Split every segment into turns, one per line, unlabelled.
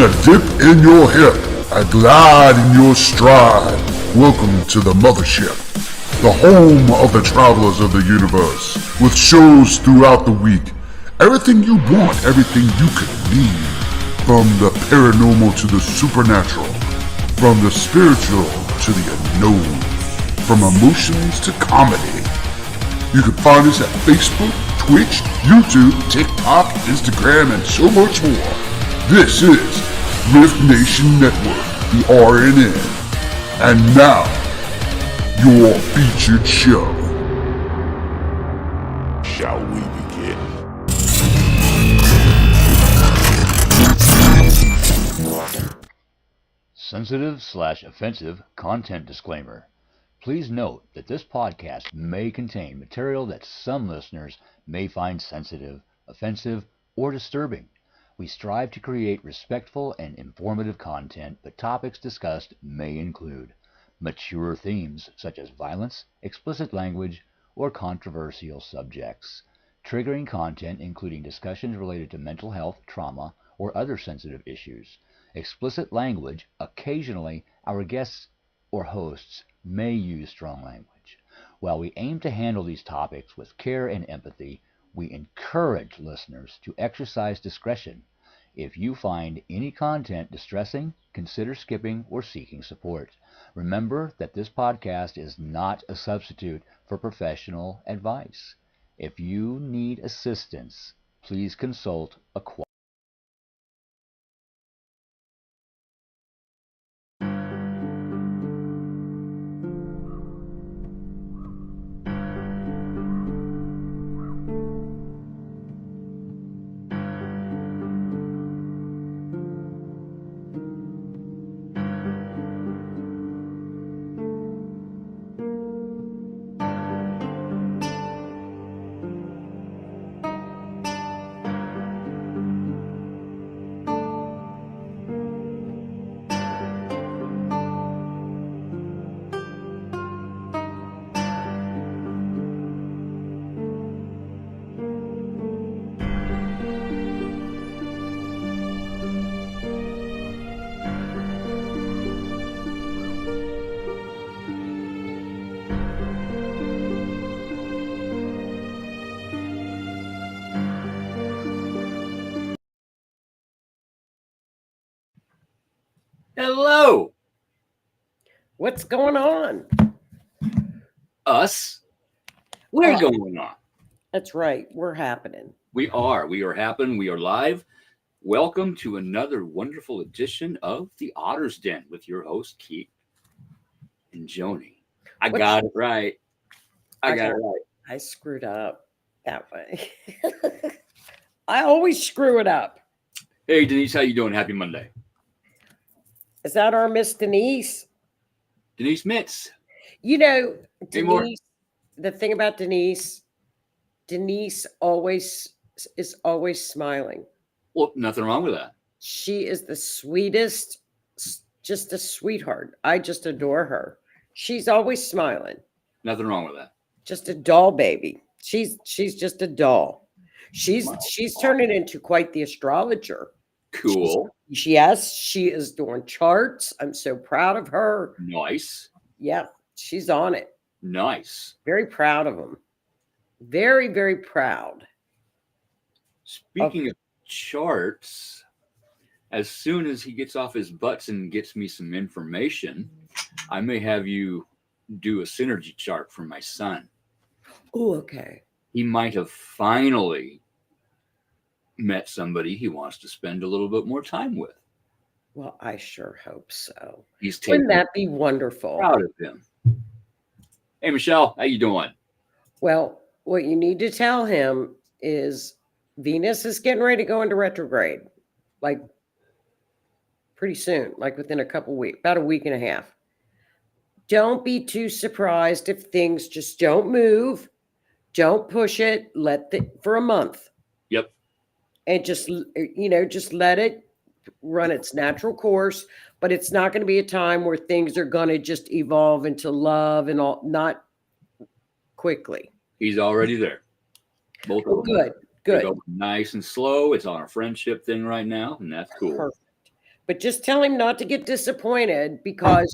a dip in your hip, a glide in your stride. Welcome to the mothership, the home of the travelers of the universe, with shows throughout the week. Everything you want, everything you could need. From the paranormal to the supernatural, from the spiritual to the unknown, from emotions to comedy. You can find us at Facebook, Twitch, YouTube, TikTok, Instagram, and so much more. This is Rift Nation Network, the RNN. And now, your featured show. Shall we begin?
Sensitive/offensive content disclaimer. Please note that this podcast may contain material that some listeners may find sensitive, offensive, or disturbing. We strive to create respectful and informative content, but topics discussed may include mature themes such as violence, explicit language, or controversial subjects, triggering content including discussions related to mental health, trauma, or other sensitive issues, explicit language. Occasionally, our guests or hosts may use strong language. While we aim to handle these topics with care and empathy, we encourage listeners to exercise discretion. If you find any content distressing, consider skipping or seeking support. Remember that this podcast is not a substitute for professional advice. If you need assistance, please consult a
Hello.
What's going on?
Us. We're going on.
That's right. We're happening.
We are. We are happening. We are live. Welcome to another wonderful edition of the Otter's Den with your host, Keith and Joni. I got it right. I got it right.
I screwed up that way. I always screw it up.
Hey, Denise, how you doing? Happy Monday.
Is that our Miss Denise?
Denise Mitz.
You know,
Anymore?
Denise, the thing about Denise always is always smiling.
Well, nothing wrong with that.
She is the sweetest, just a sweetheart. I just adore her. She's always smiling.
Nothing wrong with that.
Just a doll baby. She's just a doll. She's turning into quite the astrologer.
Cool.
Yes, she is doing charts. I'm so proud of her.
Nice.
Yeah, she's on it.
Nice.
Very proud of them. Very, very proud.
Speaking of charts, as soon as he gets off his butts and gets me some information, I may have you do a synergy chart for my son.
Oh, okay.
He might have finally met somebody he wants to spend a little bit more time with.
Well, I sure hope so.
Wouldn't
that be wonderful?
Proud of him. Hey, Michelle, how you doing?
Well, what you need to tell him is Venus is getting ready to go into retrograde, like pretty soon, like within a couple weeks, about a week and a half. Don't be too surprised if things just don't move. Don't push it. For a month.
Yep.
And just let it run its natural course, but it's not going to be a time where things are going to just evolve into love and all, not quickly.
He's already there. Both of them.
Good.
Nice and slow. It's on a friendship thing right now, and that's cool.
Perfect. But just tell him not to get disappointed because,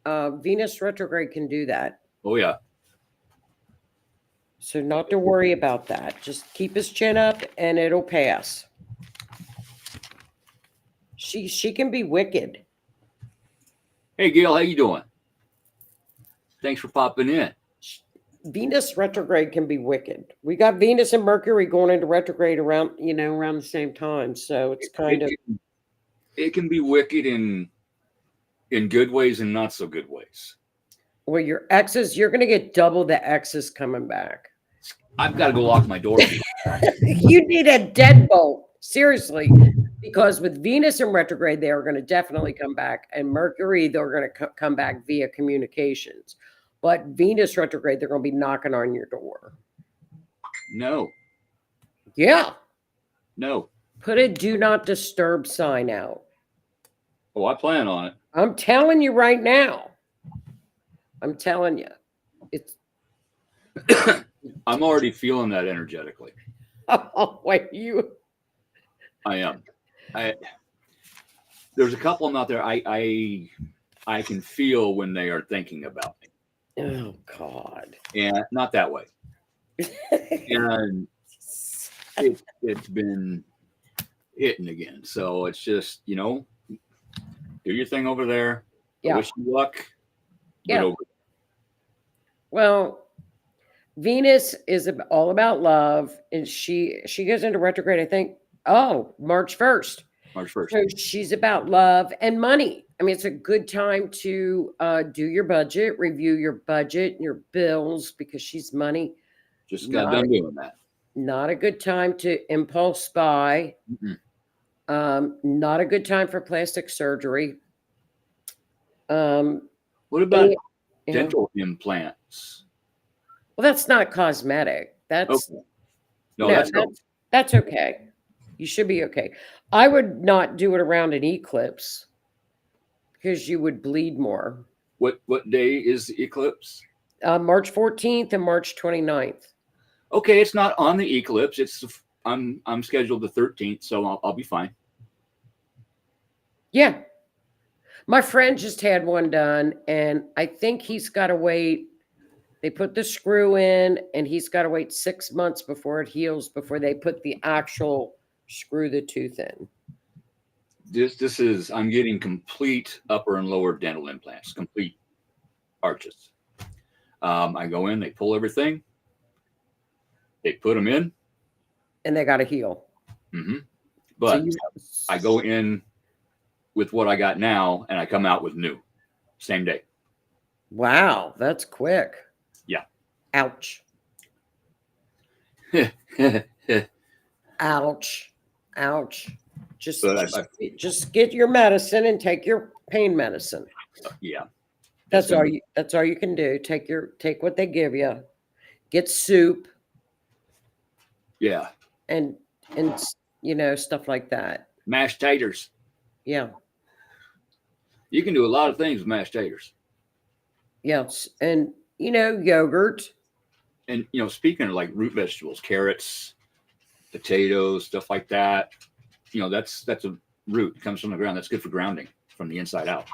Venus retrograde can do that.
Oh, yeah.
So not to worry about that. Just keep his chin up and it'll pass. She can be wicked.
Hey, Gail, how you doing? Thanks for popping in.
Venus retrograde can be wicked. We got Venus and Mercury going into retrograde around the same time. So it's
it can be wicked in good ways and not so good ways.
Well, your exes, you're going to get double the exes coming back.
I've got to go lock my door.
You need a deadbolt, seriously, because with Venus in retrograde, they are going to definitely come back, and Mercury, they're going to come back via communications. But Venus retrograde, they're going to be knocking on your door.
No.
Yeah.
No.
Put a do not disturb sign out.
Oh, I plan on it.
I'm telling you right now. I'm telling you. It's.
I'm already feeling that energetically.
Oh, wait,
I am. There's a couple of them out there I can feel when they are thinking about me.
Oh, God.
And not that way. And it's been hitting again. So it's just, do your thing over there.
Yeah.
I wish you luck.
Yeah. Well, Venus is all about love, and she goes into retrograde, I think, March 1st.
March 1st.
So she's about love and money. I mean, it's a good time to do your budget, review your budget, your bills, because she's money.
Just got done doing that.
Not a good time to impulse buy. Not a good time for plastic surgery.
What about dental implants?
Well, that's not cosmetic. That's
okay. No,
that's okay. You should be okay. I would not do it around an eclipse because you would bleed more.
What day is the eclipse?
March 14th and March 29th.
Okay, it's not on the eclipse. I'm scheduled the 13th, so I'll be fine.
Yeah. My friend just had one done, and I think he's got to wait. They put the screw in, and he's got to wait 6 months before it heals, before they put the actual screw the tooth in.
I'm getting complete upper and lower dental implants, complete arches. I go in, they pull everything, they put them in,
and they got to heal.
But I go in with what I got now, and I come out with new, same day.
Wow, that's quick.
Yeah.
Ouch. Ouch. Ouch. Just get your medicine and take your pain medicine.
Yeah.
That's all you can do. Take what they give you. Get soup.
Yeah.
And stuff like that.
Mashed taters.
Yeah.
You can do a lot of things with mashed taters.
Yes. And yogurt.
And speaking of like root vegetables, carrots, potatoes, stuff like that, that's a root. It comes from the ground. That's good for grounding from the inside out.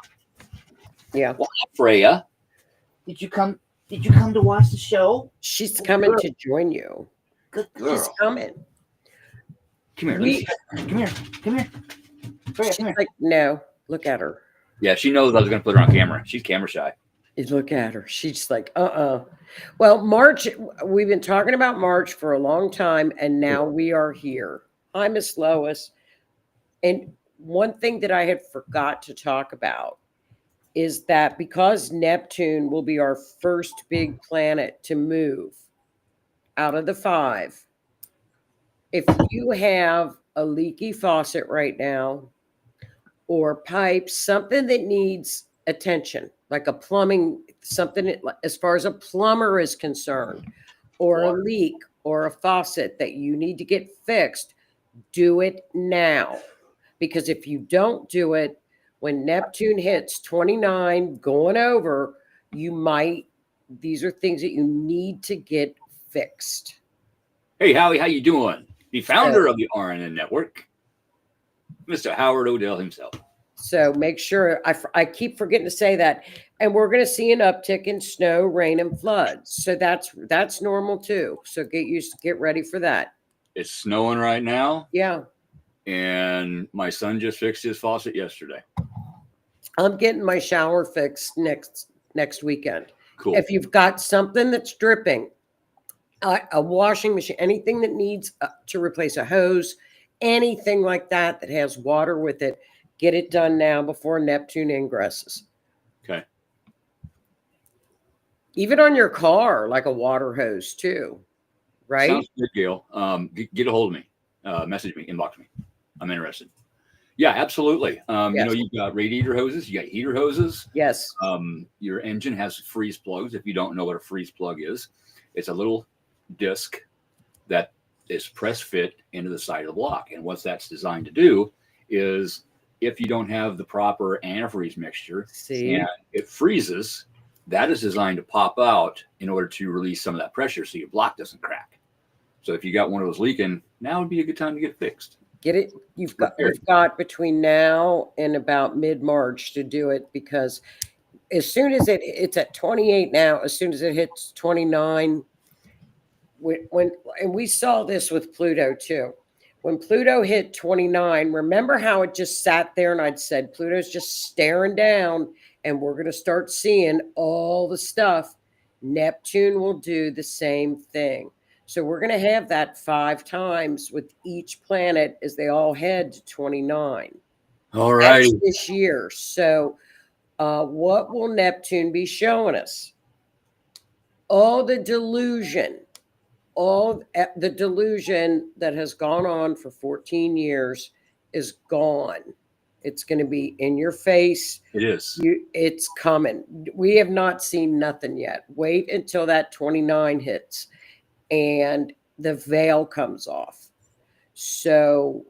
Yeah.
Well, Freya, did you come to watch the show?
She's coming to join you.
Good girl.
She's coming.
Come here. Come here. Freya, come here.
Like, no, look at her.
Yeah, she knows I was going to put her on camera. She's camera shy.
Look at her. She's like, Well, March, we've been talking about March for a long time, and now we are here. Hi, Miss Lois. And one thing that I had forgot to talk about is that because Neptune will be our first big planet to move out of the 5, if you have a leaky faucet right now or pipes, something that needs attention, like a plumbing, something as far as a plumber is concerned, or a leak or a faucet that you need to get fixed, do it now. Because if you don't do it, when Neptune hits 29 going over, these are things that you need to get fixed.
Hey, Howie, how you doing? The founder of the RNN network, Mr. Howard Odell himself.
So make sure, I keep forgetting to say that. And we're going to see an uptick in snow, rain, and floods. So that's normal too. So get ready for that.
It's snowing right now.
Yeah.
And my son just fixed his faucet yesterday.
I'm getting my shower fixed next weekend.
Cool.
If you've got something that's dripping, a washing machine, anything that needs to replace a hose, anything like that has water with it, get it done now before Neptune ingresses.
Okay.
Even on your car, like a water hose too, right?
Sounds good, Gail. Get a hold of me. Message me, inbox me. I'm interested. Yeah, absolutely.
Yes.
You know, you've got radiator hoses, you got heater hoses.
Yes.
Your engine has freeze plugs. If you don't know what a freeze plug is, it's a little disc that is press fit into the side of the block. And what that's designed to do is, if you don't have the proper antifreeze mixture and it freezes, that is designed to pop out in order to release some of that pressure so your block doesn't crack. So if you got one of those leaking, now would be a good time to get it fixed.
Get it. You've got between now and about mid-March to do it, because as soon as it's at 28 now, as soon as it hits 29, and we saw this with Pluto too. When Pluto hit 29, remember how it just sat there and I'd said, Pluto's just staring down and we're going to start seeing all the stuff. Neptune will do the same thing. So we're going to have that 5 times with each planet as they all head to 29.
All right.
That's this year. So what will Neptune be showing us? All the delusion that has gone on for 14 years is gone. It's going to be in your face.
It is.
It's coming. We have not seen nothing yet. Wait until that 29 hits and the veil comes off. So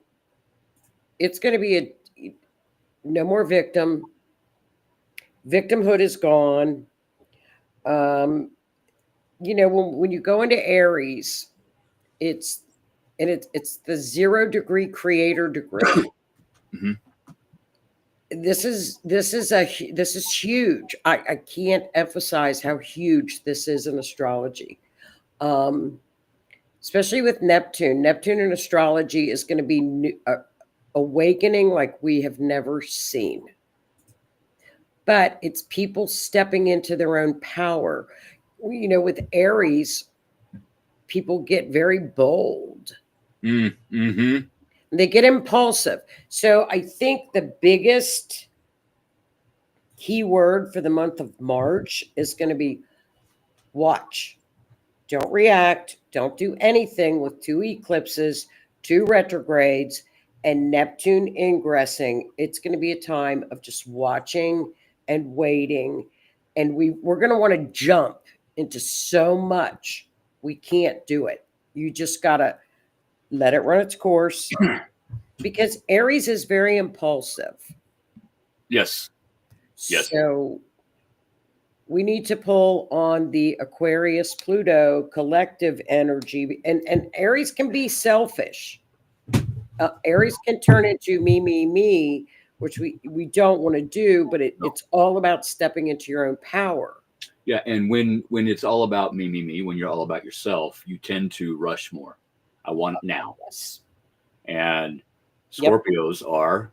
it's going to be no more victim. Victimhood is gone. You know, when you go into Aries, it's the 0 degree creator degree.
Mm-hmm.
This is huge. I can't emphasize how huge this is in astrology, especially with Neptune. Neptune in astrology is going to be awakening like we have never seen. But it's people stepping into their own power. You know, with Aries, people get very bold.
Mm-hmm.
They get impulsive. So I think the biggest key word for the month of March is going to be watch. Don't react. Don't do anything with 2 eclipses, 2 retrogrades, and Neptune ingressing. It's going to be a time of just watching and waiting. And we're going to want to jump into so much. We can't do it. You just got to let it run its course, because Aries is very impulsive.
Yes.
So we need to pull on the Aquarius Pluto collective energy, and Aries can be selfish. Aries can turn into me, which we don't want to do, but it's all about stepping into your own power.
Yeah, and when it's all about me, when you're all about yourself, you tend to rush more. I want it now.
Yes.
And Scorpios are,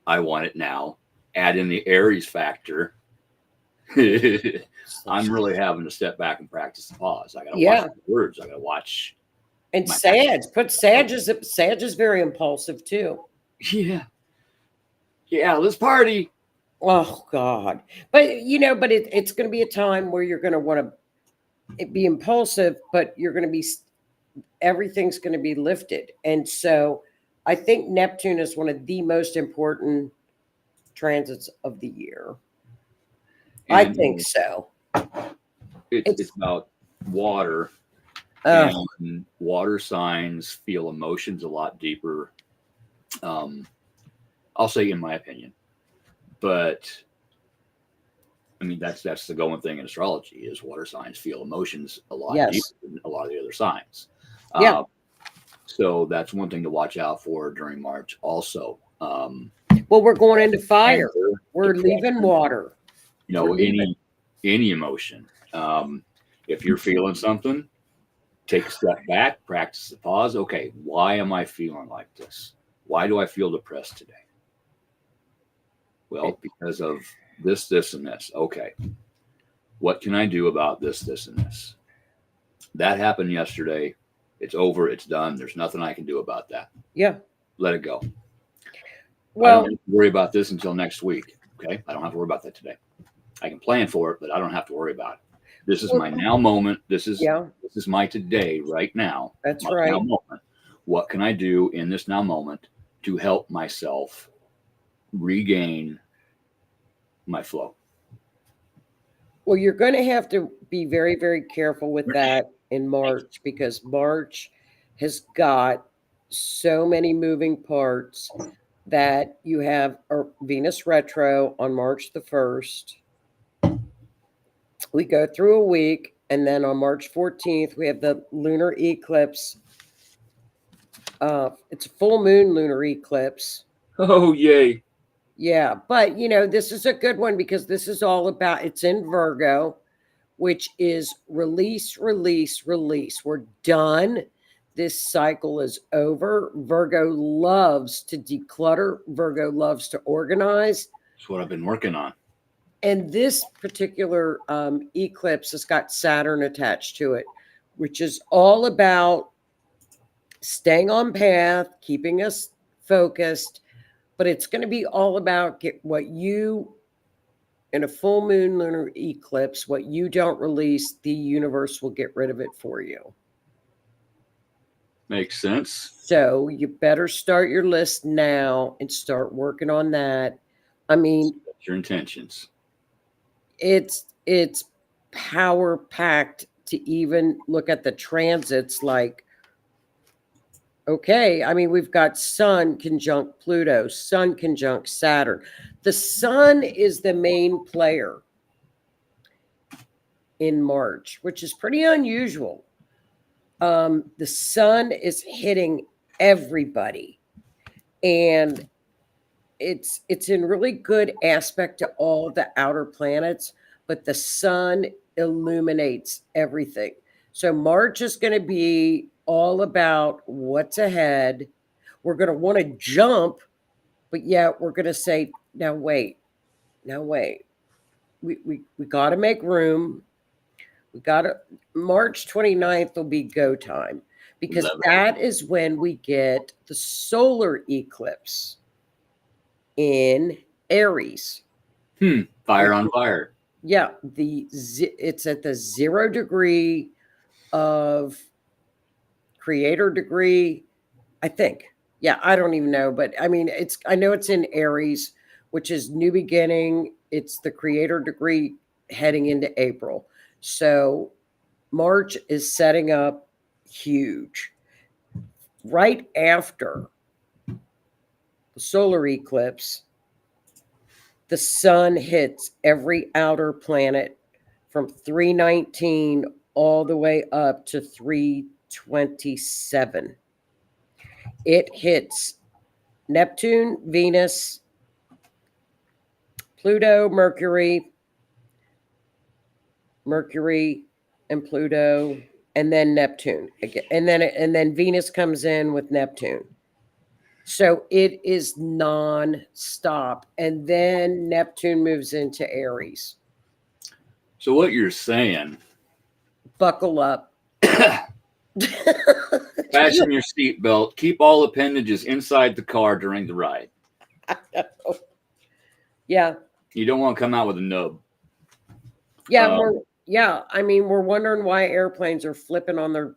I want it now. Add in the Aries factor. I'm really having to step back and practice the pause. I got to watch the words. I got to watch.
And Sag, Sag is very impulsive too.
Yeah, let's party.
Oh God. But it's going to be a time where you're going to want to be impulsive, but you're going to be, everything's going to be lifted. And so I think Neptune is one of the most important transits of the year. And I think so.
It's about water. And water signs feel emotions a lot deeper. I'll say, in my opinion. But I mean, that's the going thing in astrology, is water signs feel emotions a lot deeper than a lot of the other signs. So that's one thing to watch out for during March. Also,
Well, we're going into fire.
anger,
We're leaving
depression,
water.
you know,
We're leaving.
any emotion. If you're feeling something, take a step back, practice the pause. Okay, why am I feeling like this? Why do I feel depressed today? Well, because of this, this, and this. Okay, what can I do about this, this, and this? That happened yesterday. It's over. It's done. There's nothing I can do about that.
Yeah.
Let it go.
Well,
I don't have to worry about this until next week. Okay, I don't have to worry about that today. I can plan for it, but I don't have to worry about it. This is my now moment. This is my today, right now.
That's
my
right.
Now moment. What can I do in this now moment to help myself regain my flow?
Well, you're going to have to be very, very careful with that in March, because March has got so many moving parts that you have a Venus retro on March the 1st. We go through a week, and then on March 14th, we have the lunar eclipse. It's a full moon lunar eclipse.
Oh, yay.
Yeah, but this is a good one because this is all about, it's in Virgo, which is release, release, release. We're done. This cycle is over. Virgo loves to declutter. Virgo loves to organize.
That's what I've been working on.
And this particular eclipse has got Saturn attached to it, which is all about staying on path, keeping us focused. But it's going to be all about get what you, in a full moon lunar eclipse, what you don't release, the universe will get rid of it for you.
Makes sense.
So you better start your list now and start working on that. I mean,
that's your intentions.
It's power packed to even look at the transits. Like, okay, I mean, we've got Sun conjunct Pluto, Sun conjunct Saturn. The Sun is the main player in March, which is pretty unusual. The Sun is hitting everybody, and it's in really good aspect to all the outer planets, but the Sun illuminates everything. So March is going to be all about what's ahead. We're going to want to jump, but yet we're going to say, now wait. We got to make room. We got to, March 29th will be go time, because that is when we get the solar eclipse in Aries.
Fire on fire.
Yeah, it's at the 0 degree of creator degree, I think. Yeah, I don't even know, but I mean, I know it's in Aries, which is new beginning. It's the creator degree heading into April. So March is setting up huge. Right after the solar eclipse, the Sun hits every outer planet from 319 all the way up to 327. It hits Neptune, Venus, Pluto, Mercury and Pluto, and then Neptune again, and then Venus comes in with Neptune. So it is non-stop, and then Neptune moves into Aries.
So what you're saying,
buckle up.
Fasten your seatbelt. Keep all appendages inside the car during the ride.
Yeah.
You don't want to come out with a nub.
Yeah, I mean, we're wondering why airplanes are flipping on the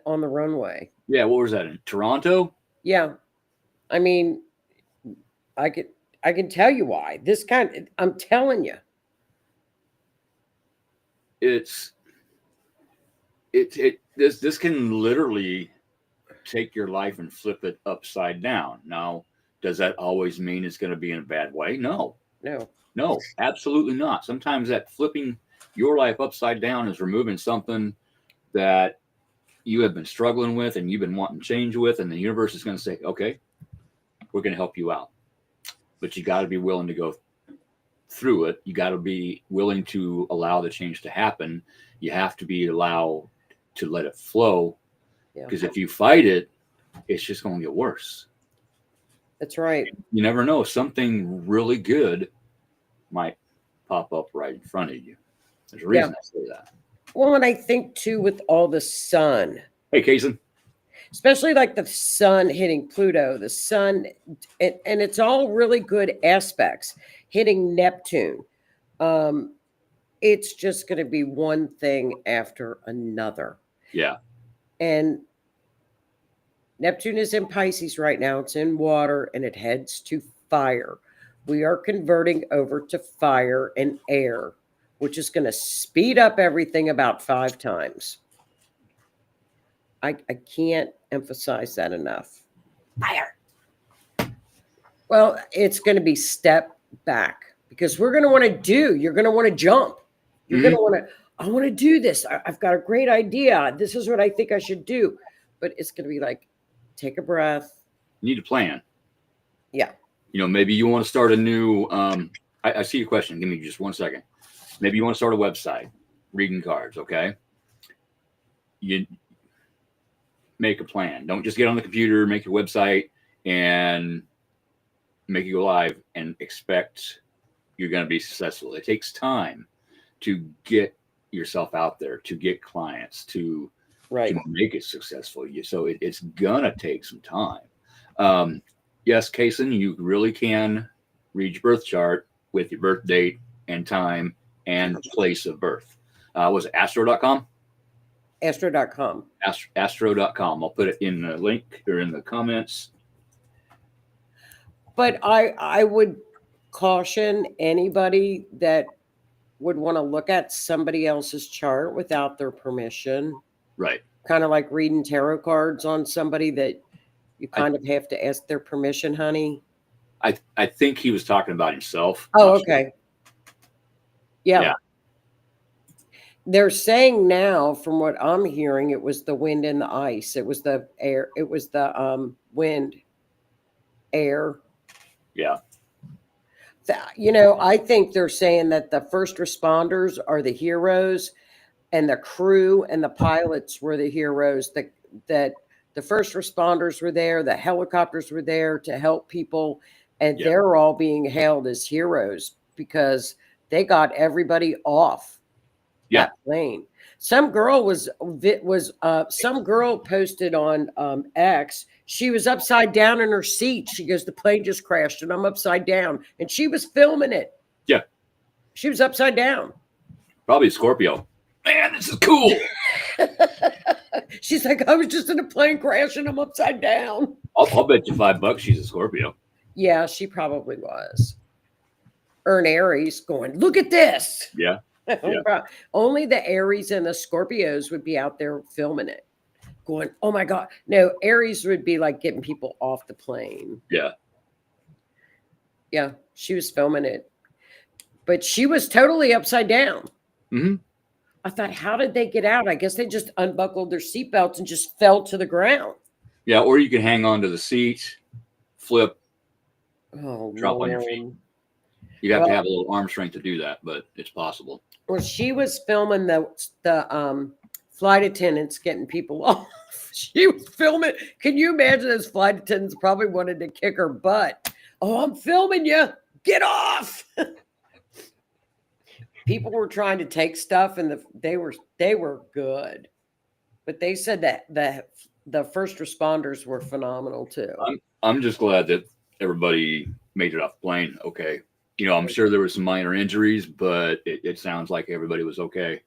runway.
Yeah, what was that, in Toronto?
Yeah. I mean, I can tell you why. I'm telling you.
This can literally take your life and flip it upside down. Now, does that always mean it's going to be in a bad way? No, absolutely not. Sometimes that flipping your life upside down is removing something that you have been struggling with and you've been wanting change with, and the universe is going to say, okay, we're going to help you out. But you got to be willing to go through it. You got to be willing to allow the change to happen. You have to be allowed to let it flow. Because if you fight it, it's just going to get worse.
That's right.
You never know. Something really good might pop up right in front of you. There's a reason I say that.
Well, and I think too with all the sun.
Hey, Kaysen.
Especially like the sun hitting Pluto, the sun, and it's all really good aspects. Hitting Neptune. It's just going to be one thing after another.
Yeah.
And Neptune is in Pisces right now. It's in water and it heads to fire. We are converting over to fire and air, which is going to speed up everything about 5 times. I can't emphasize that enough. Fire. Well, it's going to be step back because we're going to want to do, you're going to want to jump. You're going to want to, I want to do this. I've got a great idea. This is what I think I should do. But it's going to be like, take a breath.
You need a plan.
Yeah.
You know, maybe you want to start a new, I see your question. Give me just 1 second. Maybe you want to start a website, reading cards. Okay. You make a plan. Don't just get on the computer, make your website and make it go live and expect you're going to be successful. It takes time to get yourself out there, to get clients, to make it successful. So it's going to take some time. Yes, Kaysen, you really can read your birth chart with your birth date and time and place of birth. Was it astro.com?
Astro.com.
Astro.com. I'll put it in the link or in the comments.
But I would caution anybody that would want to look at somebody else's chart without their permission.
Right.
Kind of like reading tarot cards on somebody that you kind of have to ask their permission, honey.
I think he was talking about himself.
Oh, okay. Yeah. They're saying now, from what I'm hearing, it was the wind and the ice. It was the air. It was the wind, air.
Yeah.
You know, I think they're saying that the first responders are the heroes and the crew and the pilots were the heroes, that the first responders were there, the helicopters were there to help people, and they're all being hailed as heroes because they got everybody off that plane. Some girl some girl posted on X. She was upside down in her seat. She goes, the plane just crashed and I'm upside down. And she was filming it.
Yeah.
She was upside down.
Probably a Scorpio. Man, this is cool.
She's like, I was just in a plane crash and I'm upside down.
I'll bet you $5 she's a Scorpio.
Yeah, she probably was. Or an Aries going, look at this.
Yeah.
Only the Aries and the Scorpios would be out there filming it. Going, oh my God. No, Aries would be like getting people off the plane.
Yeah.
Yeah, she was filming it. But she was totally upside down.
Mm-hmm.
I thought, how did they get out? I guess they just unbuckled their seatbelts and just fell to the ground.
Yeah, or you can hang on to the seat, flip,
drop
on your feet. You'd have to have a little arm strength to do that, but it's possible.
Well, she was filming the flight attendants getting people off. She was filming. Can you imagine those flight attendants probably wanted to kick her butt? Oh, I'm filming you. Get off. People were trying to take stuff and they were good. But they said that the first responders were phenomenal too.
I'm just glad that everybody made it off the plane. Okay. You know, I'm sure there were some minor injuries, but it sounds like everybody was okay.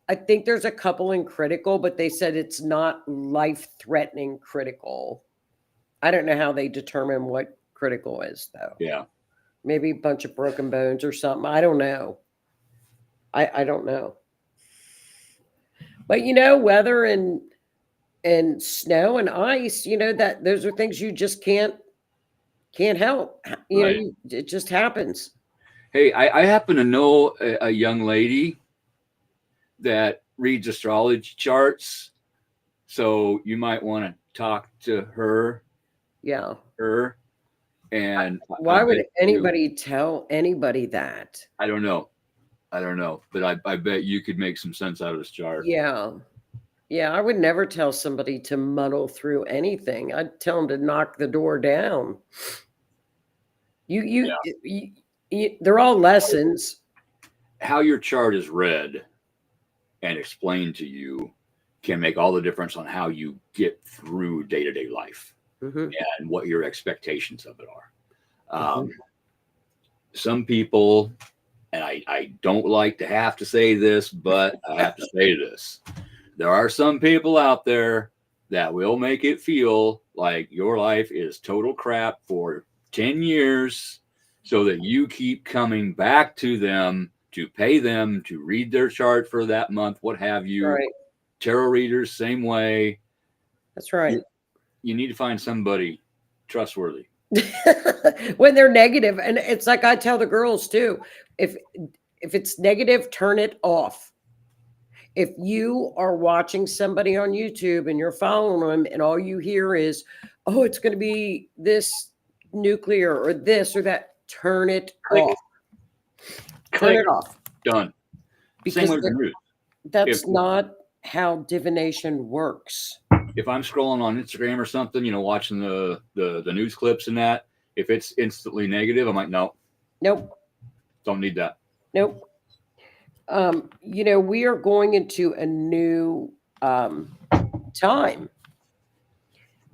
I think there's a couple in critical, but they said it's not life-threatening critical. I don't know how they determine what critical is, though.
Yeah.
Maybe a bunch of broken bones or something. I don't know. I don't know. But, you know, weather and snow and ice, you know, that those are things you just can't help. You know, it just happens.
Hey, I happen to know a young lady that reads astrology charts. So you might want to talk to her.
Yeah.
And
Why
I
would
bet
anybody tell anybody that?
I don't know. But I bet you could make some sense out of this chart.
Yeah. Yeah, I would never tell somebody to muddle through anything. I'd tell them to knock the door down. They're all lessons.
How your chart is read and explained to you can make all the difference on how you get through day-to-day life
Mhm,
and what your expectations of it are.
mhm.
Some people, and I don't like to have to say this, but I have to say this. There are some people out there that will make it feel like your life is total crap for 10 years so that you keep coming back to them to pay them to read their chart for that month, what have you.
Right.
Tarot readers, same way.
That's right.
You need to find somebody trustworthy.
When they're negative, and it's like I tell the girls too, if it's negative, turn it off. If you are watching somebody on YouTube and you're following them and all you hear is, oh, it's going to be this nuclear or this or that, turn it
Click.
off. Turn
Click.
it off.
Done.
Because
Same with the news.
that's not how divination works.
If I'm scrolling on Instagram or something, watching the news clips and that, if it's instantly negative, I'm like, no,
Nope.
don't need that.
Nope. We are going into a new time,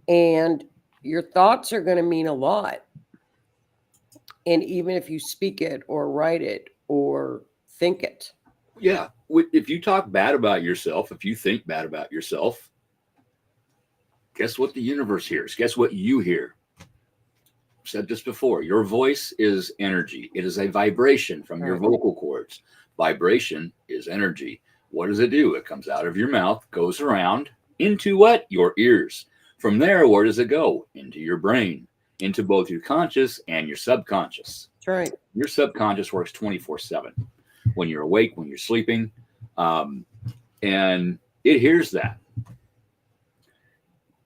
and your thoughts are going to mean a lot. And even if you speak it or write it or think it.
Yeah. If you talk bad about yourself, if you think bad about yourself, guess what the universe hears? Guess what you hear? I've said this before. Your voice is energy. It is a vibration from your vocal cords. Vibration is energy. What does it do? It comes out of your mouth, goes around into what? Your ears. From there, where does it go? Into your brain, into both your conscious and your subconscious.
That's right.
Your subconscious works 24/7. When you're awake, when you're sleeping, and it hears that.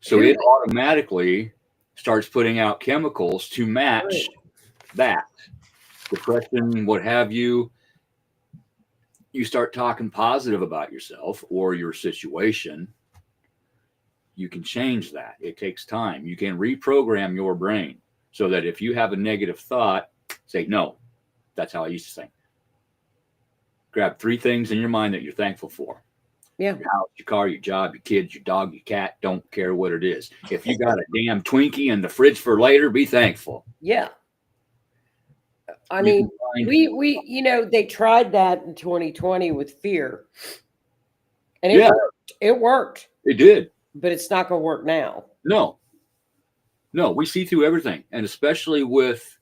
So it automatically starts putting out chemicals to match that. Depression, what have you. You start talking positive about yourself or your situation, you can change that. It takes time. You can reprogram your brain so that if you have a negative thought, say, no, that's how I used to think. Grab 3 things in your mind that you're thankful for.
Yeah.
Your house, your car, your job, your kids, your dog, your cat, don't care what it is. If you got a damn Twinkie in the fridge for later, be thankful.
Yeah. I mean, they tried that in 2020 with fear. And it worked. It worked.
It did.
But it's not going to work now.
No, we see through everything. And especially with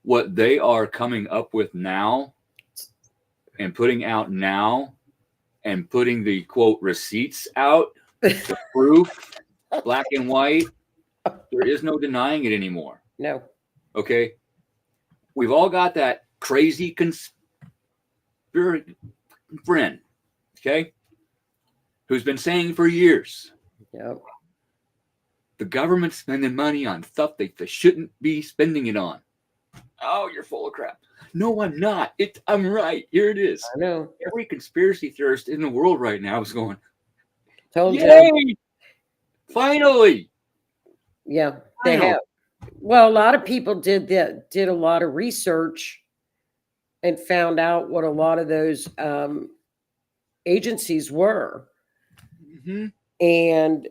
what they are coming up with now and putting out now and putting the quote receipts out, the proof, black and white, there is no denying it anymore.
No.
Okay. We've all got that crazy conspiracy friend, okay, who's been saying for years,
yep,
the government's spending money on stuff they shouldn't be spending it on. Oh, you're full of crap. No, I'm not. I'm right. Here it is.
I know.
Every conspiracy theorist in the world right now is going,
told
yay!
you.
Finally.
Yeah, they have. Well, a lot of people did a lot of research and found out what a lot of those agencies were.
Mm-hmm.
And,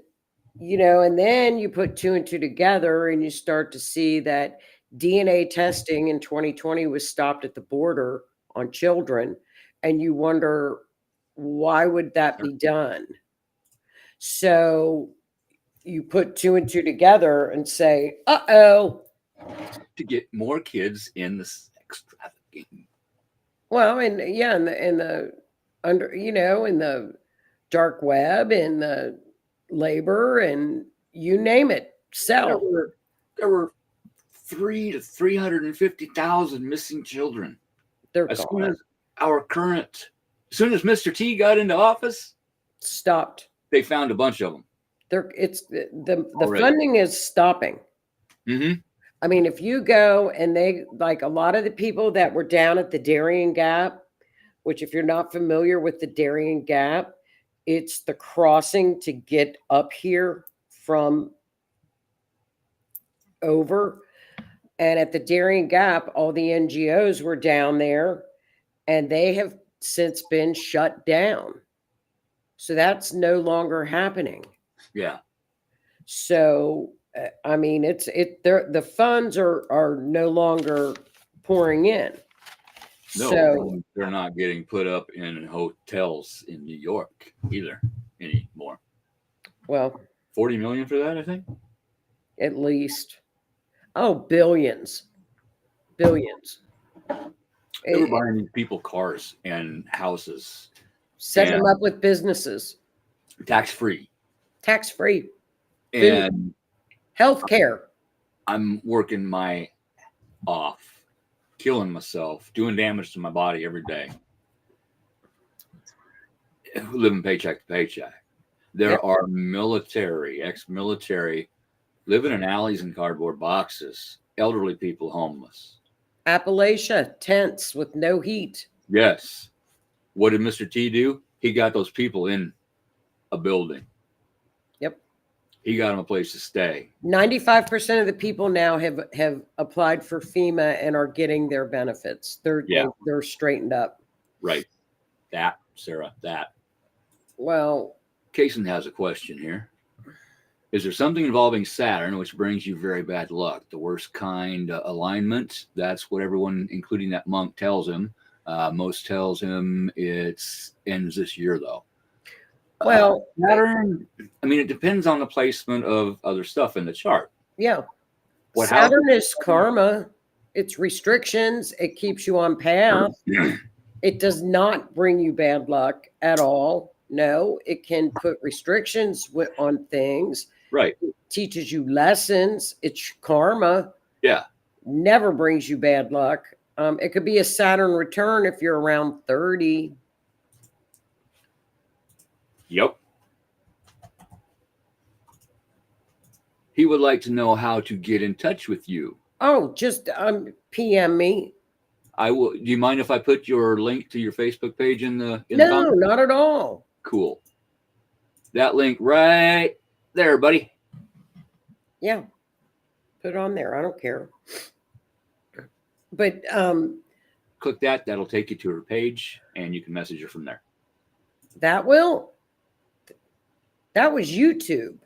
and then you put 2 and 2 together and you start to see that DNA testing in 2020 was stopped at the border on children. And you wonder, why would that be done? So you put 2 and 2 together and say, uh-oh.
To get more kids in the sex trafficking.
Well, in the dark web, in the labor, and you name it, sell.
There were 300,000 to 350,000 missing children. As soon as Mr. T got into office,
stopped.
They found a bunch of them.
The funding is stopping.
Mm-hmm.
I mean, if you go and they, like a lot of the people that were down at the Darien Gap, which if you're not familiar with the Darien Gap, it's the crossing to get up here from over. And at the Darien Gap, all the NGOs were down there and they have since been shut down. So that's no longer happening.
Yeah.
So I mean, the funds are no longer pouring in.
No,
So
they're not getting put up in hotels in New York either anymore.
well,
40 million for that, I think.
at least, oh, billions.
They were buying these people cars and houses,
Set them up with businesses,
tax-free.
tax-free,
And
healthcare.
I'm working my off, killing myself, doing damage to my body every day, living paycheck to paycheck. There are military, ex-military, living in alleys and cardboard boxes, elderly people homeless.
Appalachia, tents with no heat.
Yes. What did Mr. T do? He got those people in a building.
Yep.
He got them a place to stay.
95% of the people now have applied for FEMA and are getting their benefits. They're straightened up.
Right. That, Sarah, that.
Well,
Kaysen has a question here. Is there something involving Saturn which brings you very bad luck? The worst kind alignment? That's what everyone, including that monk, tells him. Most tells him it ends this year, though.
well,
Saturn, I mean, it depends on the placement of other stuff in the chart.
yeah.
What
Saturn is karma. It's restrictions. It keeps you on path. It does not bring you bad luck at all. No, it can put restrictions on things.
Right.
It teaches you lessons. It's karma.
Yeah.
Never brings you bad luck. It could be a Saturn return if you're around 30.
Yep. He would like to know how to get in touch with you.
Oh, just PM me.
I will. Do you mind if I put your link to your Facebook page in the?
No, not at all.
Cool. That link right there, buddy.
Yeah, put it on there. I don't care. But
click that. That'll take you to her page, and you can message her from there.
That was YouTube.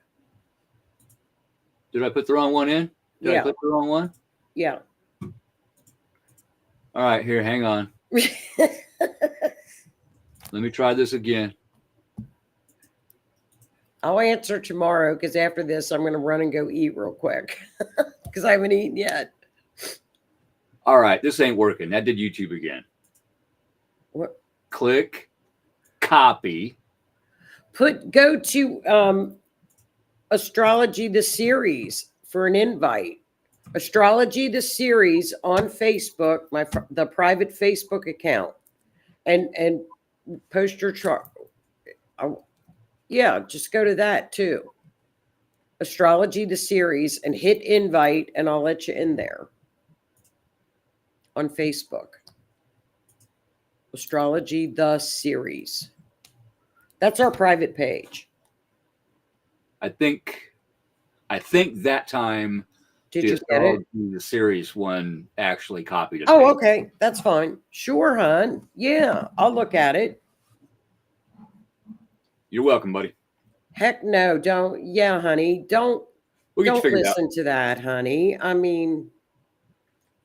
Did I put the wrong one in? Did I put the wrong one?
Yeah.
All right, here, hang on. Let me try this again.
I'll answer tomorrow because after this, I'm going to run and go eat real quick because I haven't eaten yet.
All right, this ain't working. That did YouTube again.
What?
Click, copy.
Go to Astrology the Series for an invite. Astrology the Series on Facebook, the private Facebook account, and post your chart. Yeah, just go to that too. Astrology the Series and hit invite, and I'll let you in there on Facebook. Astrology the Series. That's our private page.
I think that time
Did you get it?
The series one actually copied it.
Oh, okay. That's fine. Sure, hon. Yeah, I'll look at it.
You're welcome, buddy.
Heck no, don't. Yeah, honey. Don't listen to that, honey. I mean,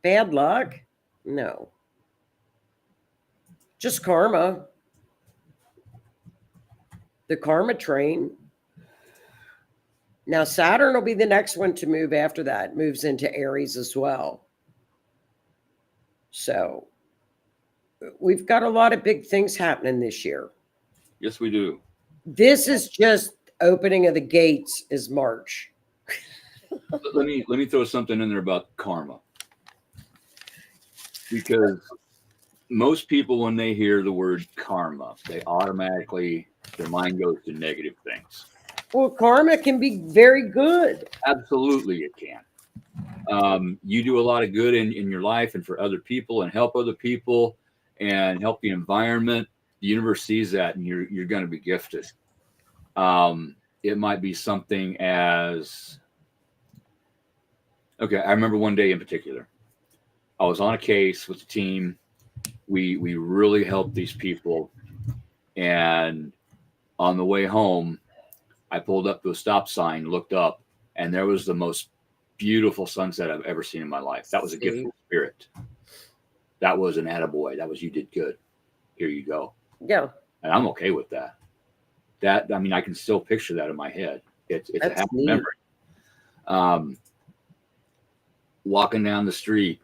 bad luck? No. Just karma. The karma train. Now, Saturn will be the next one to move after that. It moves into Aries as well. So we've got a lot of big things happening this year.
Yes, we do.
This is just opening of the gates is March.
Let me throw something in there about karma. Because most people, when they hear the word karma, they automatically, their mind goes to negative things.
Well, karma can be very good.
Absolutely, it can. You do a lot of good in your life and for other people and help other people and help the environment. The universe sees that, and you're going to be gifted. It might be something as, okay, I remember one day in particular, I was on a case with the team. We really helped these people, and on the way home, I pulled up to a stop sign, looked up, and there was the most beautiful sunset I've ever seen in my life. That was a gift from spirit. That was an attaboy. That was, you did good. Here you go.
Yeah.
And I'm okay with that. I mean, I can still picture that in my head. It's a happy memory. Walking down the street,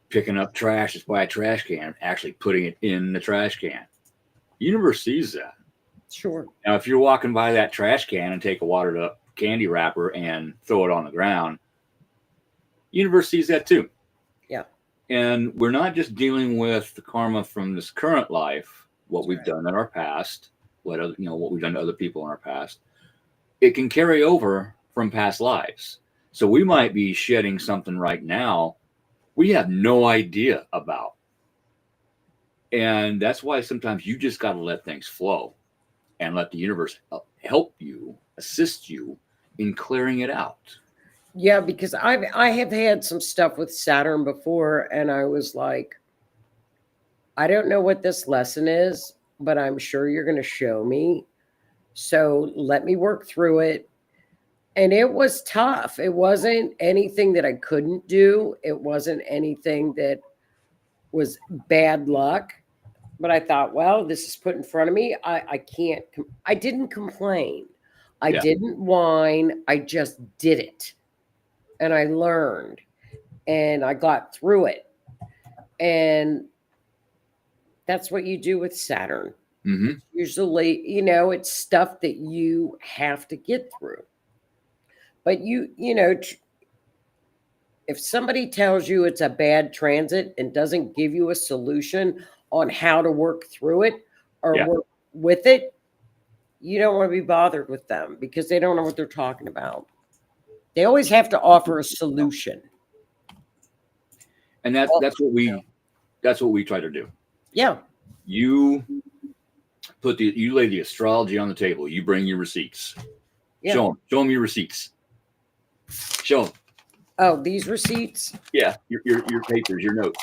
picking up trash that's by a trash can, actually putting it in the trash can. Universe sees that.
Sure.
Now, if you're walking by that trash can and take a watered up candy wrapper and throw it on the ground, universe sees that too.
Yeah.
And we're not just dealing with the karma from this current life, what we've done in our past, what we've done to other people in our past. It can carry over from past lives. So we might be shedding something right now we have no idea about. And that's why sometimes you just got to let things flow and let the universe help you, assist you in clearing it out.
Yeah, because I have had some stuff with Saturn before, and I was like, I don't know what this lesson is, but I'm sure you're going to show me. So let me work through it. And it was tough. It wasn't anything that I couldn't do. It wasn't anything that was bad luck. But I thought, well, this is put in front of me. I can't. I didn't complain. I didn't whine. I just did it. And I learned. And I got through it. And that's what you do with Saturn.
Mm-hmm.
Usually, it's stuff that you have to get through. But if somebody tells you it's a bad transit and doesn't give you a solution on how to work through it or work with it, you don't want to be bothered with them because they don't know what they're talking about. They always have to offer a solution.
And that's what we try to do.
Yeah.
You lay the astrology on the table. You bring your receipts. Yeah. Show them your receipts. Show them.
Oh, these receipts?
Yeah, your papers, your notes.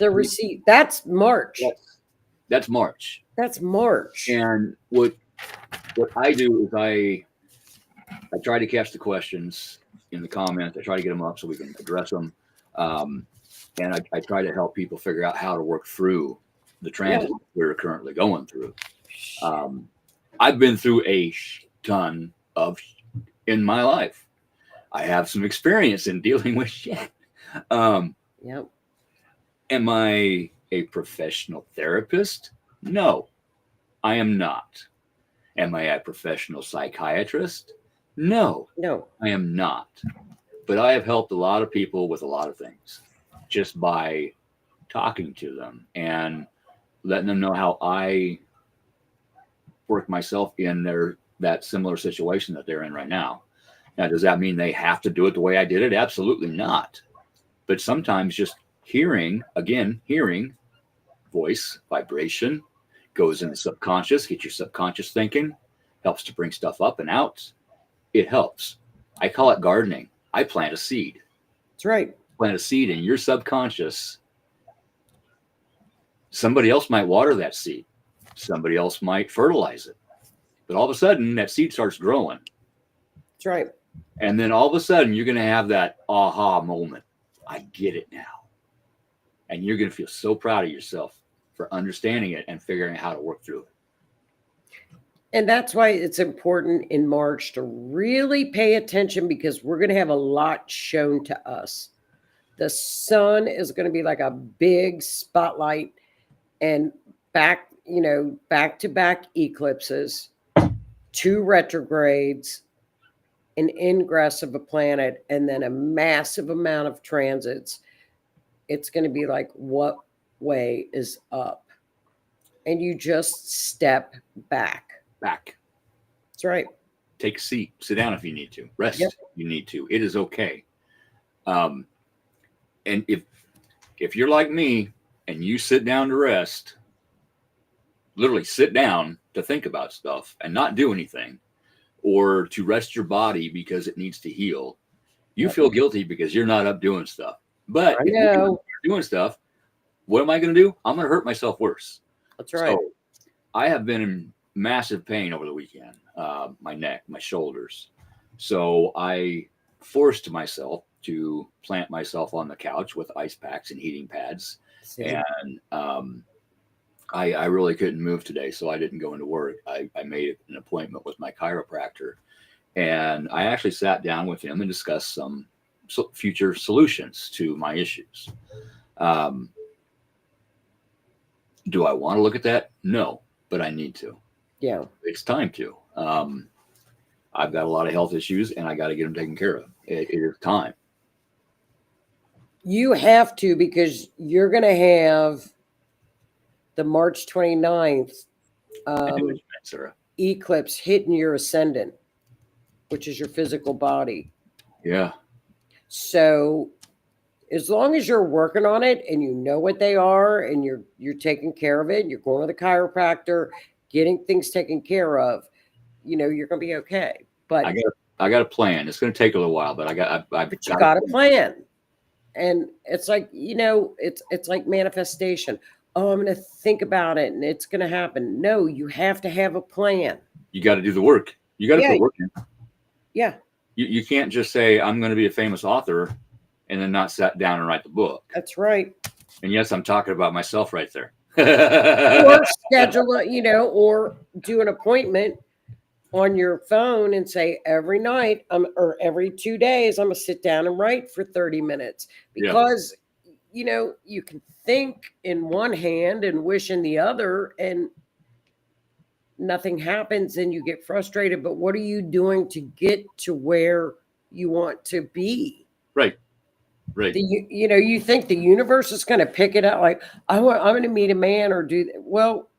The receipt. That's March.
That's March.
That's March.
And what I do is I try to catch the questions in the comments. I try to get them up so we can address them. And I try to help people figure out how to work through the transit we're currently going through. I've been through a ton of in my life. I have some experience in dealing with shit. Am I a professional therapist? No, I am not. Am I a professional psychiatrist? No, I am not. But I have helped a lot of people with a lot of things just by talking to them and letting them know how I work myself in that similar situation that they're in right now. Now, does that mean they have to do it the way I did it? Absolutely not. But sometimes just hearing, voice, vibration, goes in the subconscious, get your subconscious thinking, helps to bring stuff up and out. It helps. I call it gardening. I plant a seed.
That's right.
Plant a seed in your subconscious. Somebody else might water that seed. Somebody else might fertilize it. But all of a sudden, that seed starts growing.
That's right.
And then all of a sudden, you're going to have that aha moment. I get it now. And you're going to feel so proud of yourself for understanding it and figuring out how to work through it.
And that's why it's important in March to really pay attention because we're going to have a lot shown to us. The sun is going to be like a big spotlight and back-to-back eclipses, 2 retrogrades, an ingress of a planet, and then a massive amount of transits. It's going to be like, what way is up? And you just step back.
Back.
That's right.
take a seat, sit down if you need to, rest
Yep.
if you need to. It is okay. And if you're like me and you sit down to rest, literally sit down to think about stuff and not do anything, or to rest your body because it needs to heal, you
Yep.
feel guilty because you're not up doing stuff. But
I
if you're
know.
doing stuff, what am I going to do? I'm going to hurt myself worse.
That's right.
So I have been in massive pain over the weekend, my neck, my shoulders. So I forced myself to plant myself on the couch with ice packs and heating pads.
See?
And I really couldn't move today, so I didn't go into work. I made an appointment with my chiropractor, and I actually sat down with him and discussed some future solutions to my issues. Do I want to look at that? No, but I need to.
Yeah.
It's time to. I've got a lot of health issues, and I got to get them taken care of. It is time.
You have to, because you're going to have the March 29th
Sarah.
eclipse hitting your ascendant, which is your physical body.
Yeah.
So as long as you're working on it and you know what they are and you're taking care of it, you're going to the chiropractor, getting things taken care of, you're going to be okay. But
I got a plan. It's going to take a little while, but
but you got a plan. And it's like, it's like manifestation. Oh, I'm going to think about it and it's going to happen. No, you have to have a plan.
You got to do the work. You got to put work in.
Yeah.
You can't just say, I'm going to be a famous author and then not sit down and write the book.
That's right.
And yes, I'm talking about myself right there.
Or schedule it, or do an appointment on your phone and say every night or every 2 days, I'm going to sit down and write for 30 minutes because, you can think in one hand and wish in the other and nothing happens and you get frustrated. But what are you doing to get to where you want to be?
Right.
You think the universe is going to pick it up like, I'm going to meet a man or do that. Well,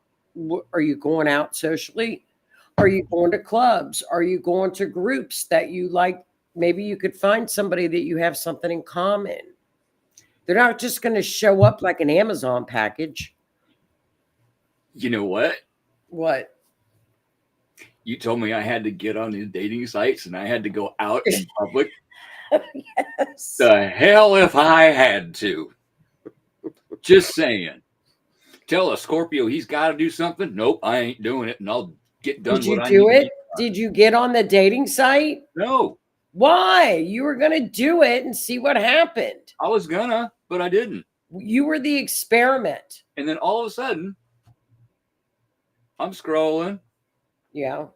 are you going out socially? Are you going to clubs? Are you going to groups that you like? Maybe you could find somebody that you have something in common. They're not just going to show up like an Amazon package.
You know what?
What?
You told me I had to get on these dating sites and I had to go out in public.
Yes.
The hell if I had to. Just saying. Tell a Scorpio he's got to do something. Nope, I ain't doing it, and I'll get done.
Did you do it? Did you get on the dating site?
No.
Why? You were going to do it and see what happened.
I was gonna, but I didn't.
You were the experiment.
And then all of a sudden, I'm scrolling.
Yeah.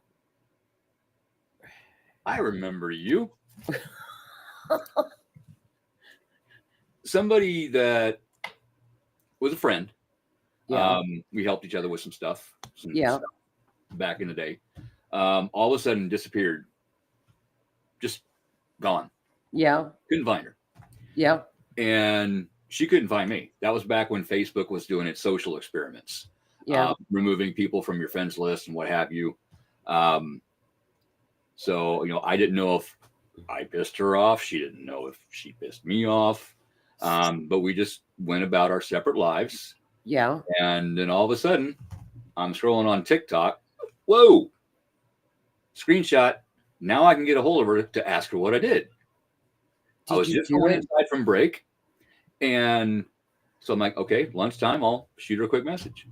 I remember you. Somebody that was a friend.
Yeah.
We helped each other with some stuff.
Stuff
back in the day. All of a sudden disappeared. Just gone.
Yeah.
Couldn't find her.
Yeah.
And she couldn't find me. That was back when Facebook was doing its social experiments.
Yeah.
Removing people from your friends list and what have you. So, I didn't know if I pissed her off. She didn't know if she pissed me off. But we just went about our separate lives.
Yeah.
And then all of a sudden, I'm scrolling on TikTok. Whoa. Screenshot. Now I can get a hold of her to ask her what I did. I was just going inside from break. And so I'm like, okay, lunchtime, I'll shoot her a quick message.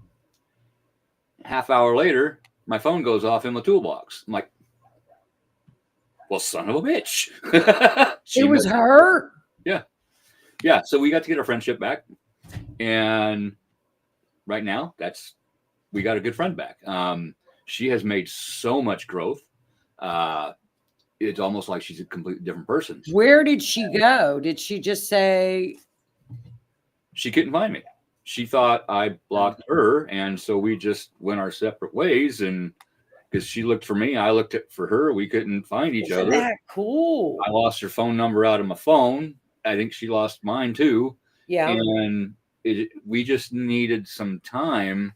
Half hour later, my phone goes off in my toolbox. I'm like, well, son of a bitch.
It was her.
Yeah. Yeah. So we got to get our friendship back. And right now, we got a good friend back. She has made so much growth. It's almost like she's a completely different person.
Where did she go? Did she just say?
She couldn't find me. She thought I blocked her. And so we just went our separate ways. And because she looked for me, I looked for her. We couldn't find each other.
Isn't that cool?
I lost her phone number out of my phone. I think she lost mine too.
Yeah.
And we just needed some time.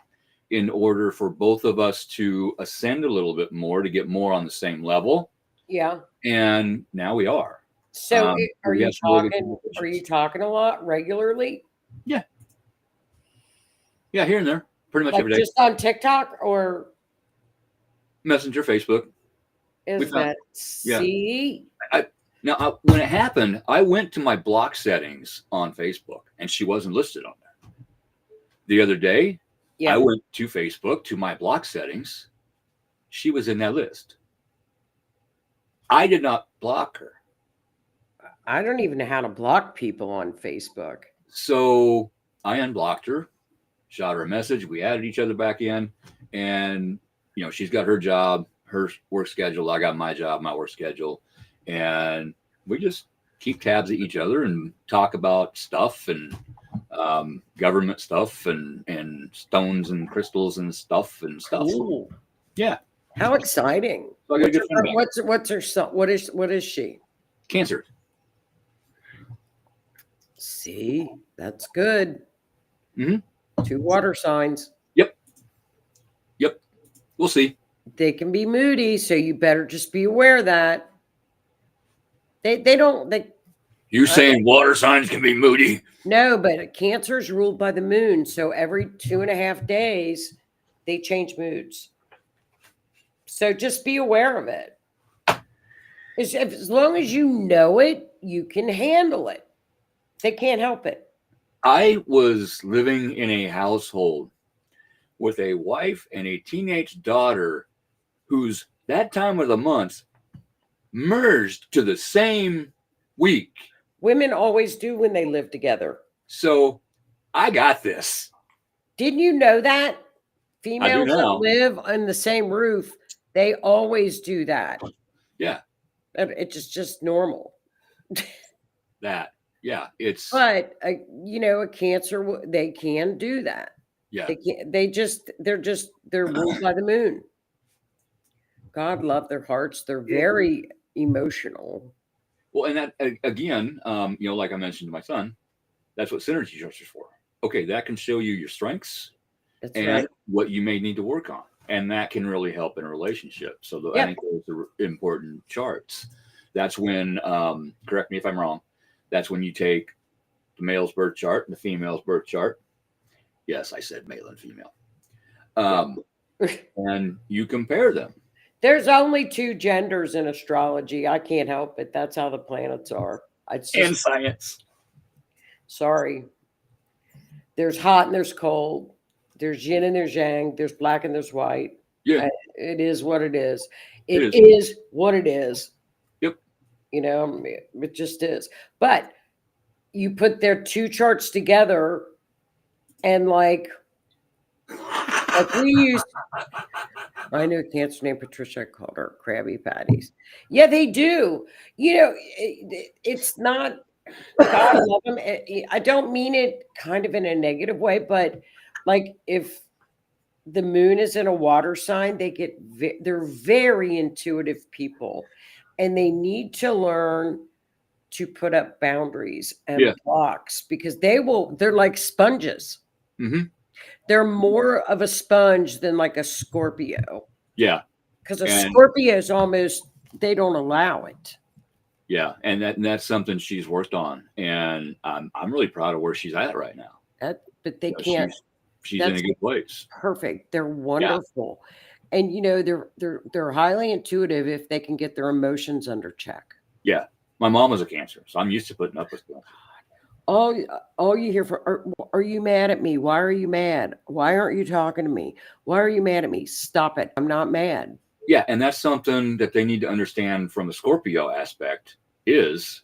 in order for both of us to ascend a little bit more, to get more on the same level.
Yeah.
And now we are.
So are
we
you
have some really good
talking? Are you
conversations.
talking a lot regularly?
Yeah, here and there, pretty much
Like
every day.
just on TikTok, or
Messenger, Facebook.
is
found-
that
yeah.
see?
Now, when it happened, I went to my block settings on Facebook, and she wasn't listed on there. The other day,
Yeah.
I went to Facebook to my block settings. She was in that list. I did not block her.
I don't even know how to block people on Facebook.
So I unblocked her, shot her a message. We added each other back in, and she's got her job, her work schedule. I got my job, my work schedule, and we just keep tabs at each other and talk about stuff and government stuff and stones and crystals and stuff.
Cool.
Yeah.
How exciting!
So I got a good friend back.
What's her son? What is she?
Cancer.
See, that's good.
Mhm.
2 water signs.
Yep. We'll see.
They can be moody, so you better just be aware of that.
You saying water signs can be moody?
No, but Cancer is ruled by the moon, so every 2.5 days they change moods. So just be aware of it. As long as you know it, you can handle it. They can't help it.
I was living in a household with a wife and a teenage daughter whose that time of the month merged to the same week.
Women always do when they live together.
So I got this.
Didn't you know that? Females that
now.
live on the same roof, they always do that.
Yeah.
It's just normal.
That. Yeah. It's.
But a Cancer, they can do that.
Yeah.
They can't. They're ruled by the moon. God love their hearts. They're very emotional.
Well, and that again, like I mentioned to my son, that's what synergy charts are for. Okay, that can show you your strengths and what you may need to work on, and that can really help in a relationship. So I think those are important charts. That's when, correct me if I'm wrong, that's when you take the male's birth chart and the female's birth chart. Yes, I said male and female. And you compare them.
There's only 2 genders in astrology. I can't help it. That's how the planets are.
And science.
Sorry. There's hot and there's cold. There's yin and there's yang. There's black and there's white.
Yeah.
It is what it is.
It
is what it is.
Yep.
It just is. But you put their 2 charts together and like we used. I knew a Cancer named Patricia. I called her Krabby Patties. Yeah, they do. It's not. God love them. I don't mean it kind of in a negative way, but like if the moon is in a water sign, they're very intuitive people, and they need to learn to put up boundaries and blocks because they're like sponges.
Mm-hmm.
They're more of a sponge than like a Scorpio.
Yeah.
Because Scorpio is almost, they don't allow it.
Yeah. And that's something she's worked on. And I'm really proud of where she's at right now.
But they can't.
She's in a good place.
Perfect. They're wonderful. Yeah. And they're highly intuitive if they can get their emotions under check.
Yeah. My mom was a Cancer, so I'm used to putting up with that.
All you hear are you mad at me? Why are you mad? Why aren't you talking to me? Why are you mad at me? Stop it. I'm not mad.
Yeah, and that's something that they need to understand from the Scorpio aspect is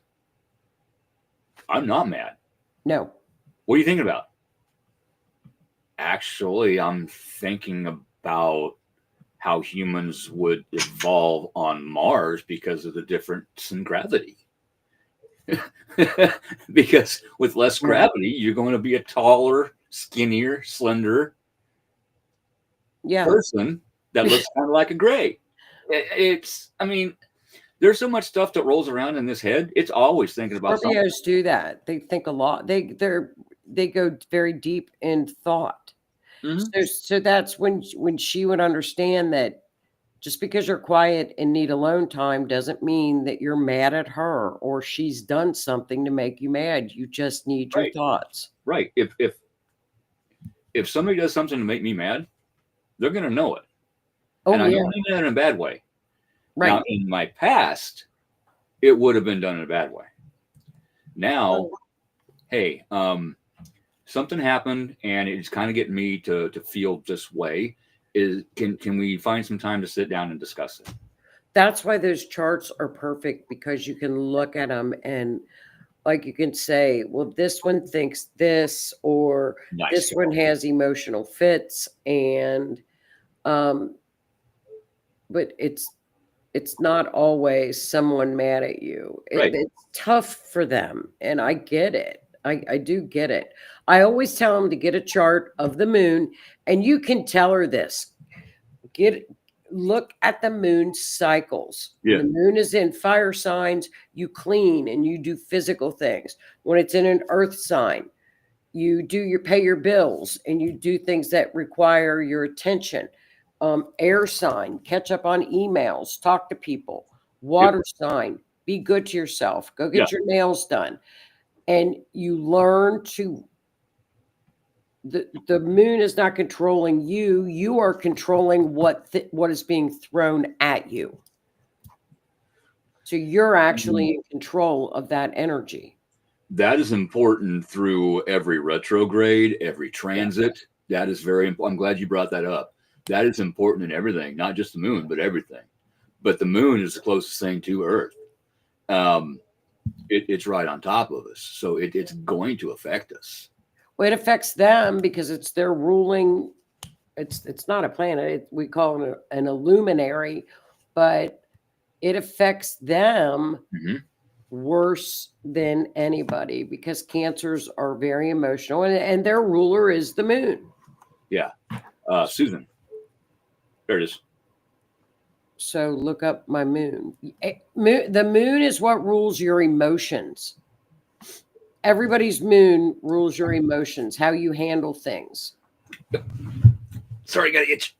I'm not mad.
No.
What are you thinking about? Actually, I'm thinking about how humans would evolve on Mars because of the difference in gravity. Because with less gravity, you're going to be a taller, skinnier, slender person that looks kind of like a gray. There's so much stuff that rolls around in this head. It's always thinking about something.
Scorpios do that. They think a lot. They go very deep in thought. So that's when she would understand that just because you're quiet and need alone time doesn't mean that you're mad at her or she's done something to make you mad. You just need your
Right.
thoughts.
Right. If somebody does something to make me mad, they're going to know it.
Oh,
and I
yeah.
don't mean that in a bad way.
Right.
Now, in my past, it would have been done in a bad way. Now, hey, something happened and it's kind of getting me to feel this way. Can we find some time to sit down and discuss it?
That's why those charts are perfect, because you can look at them and like you can say, well, this one thinks this, or
Nice.
this one has emotional fits, and but it's not always someone mad at you.
Right.
It's tough for them, and I get it. I do get it. I always tell them to get a chart of the moon, and you can tell her this. Look at the moon cycles.
Yeah.
When the moon is in fire signs, you clean and you do physical things. When it's in an earth sign, you pay your bills and you do things that require your attention. Air sign, catch up on emails, talk to people. Water sign, be good to yourself, go get your nails done. And you learn to, the moon is not controlling you. You are controlling what is being thrown at you. So you're actually in control of that energy.
That is important through every retrograde, every transit. That is very important. I'm glad you brought that up. That is important in everything, not just the moon, but everything. But the moon is the closest thing to Earth. It's right on top of us. So it's going to affect us.
Well, it affects them because it's their ruling. It's not a planet. We call it an illuminary, but it affects them worse than anybody, because cancers are very emotional, and their ruler is the moon.
Yeah. Susan. There it is.
So look up my moon. The moon is what rules your emotions. Everybody's moon rules your emotions, how you handle things.
Sorry, got an itch.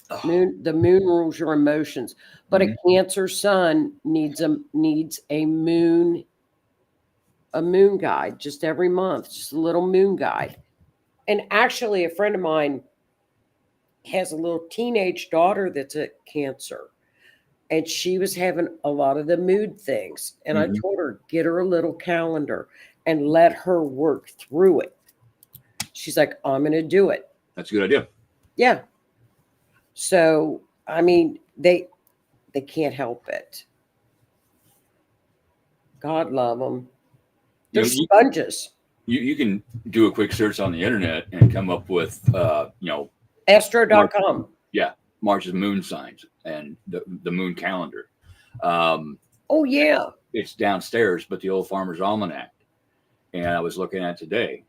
The moon rules your emotions, but a Cancer sun needs a moon guide just every month, just a little moon guide. And actually, a friend of mine has a little teenage daughter that's a Cancer, and she was having a lot of the mood things. And I told her, get her a little calendar and let her work through it. She's like, I'm going to do it.
That's a good idea.
Yeah. So, I mean, they can't help it. God love them. They're sponges.
You can do a quick search on the internet and come up with,
Astro.com.
March's moon signs and the moon calendar.
Oh, yeah.
It's downstairs, but the old Farmer's Almanac. And I was looking at today.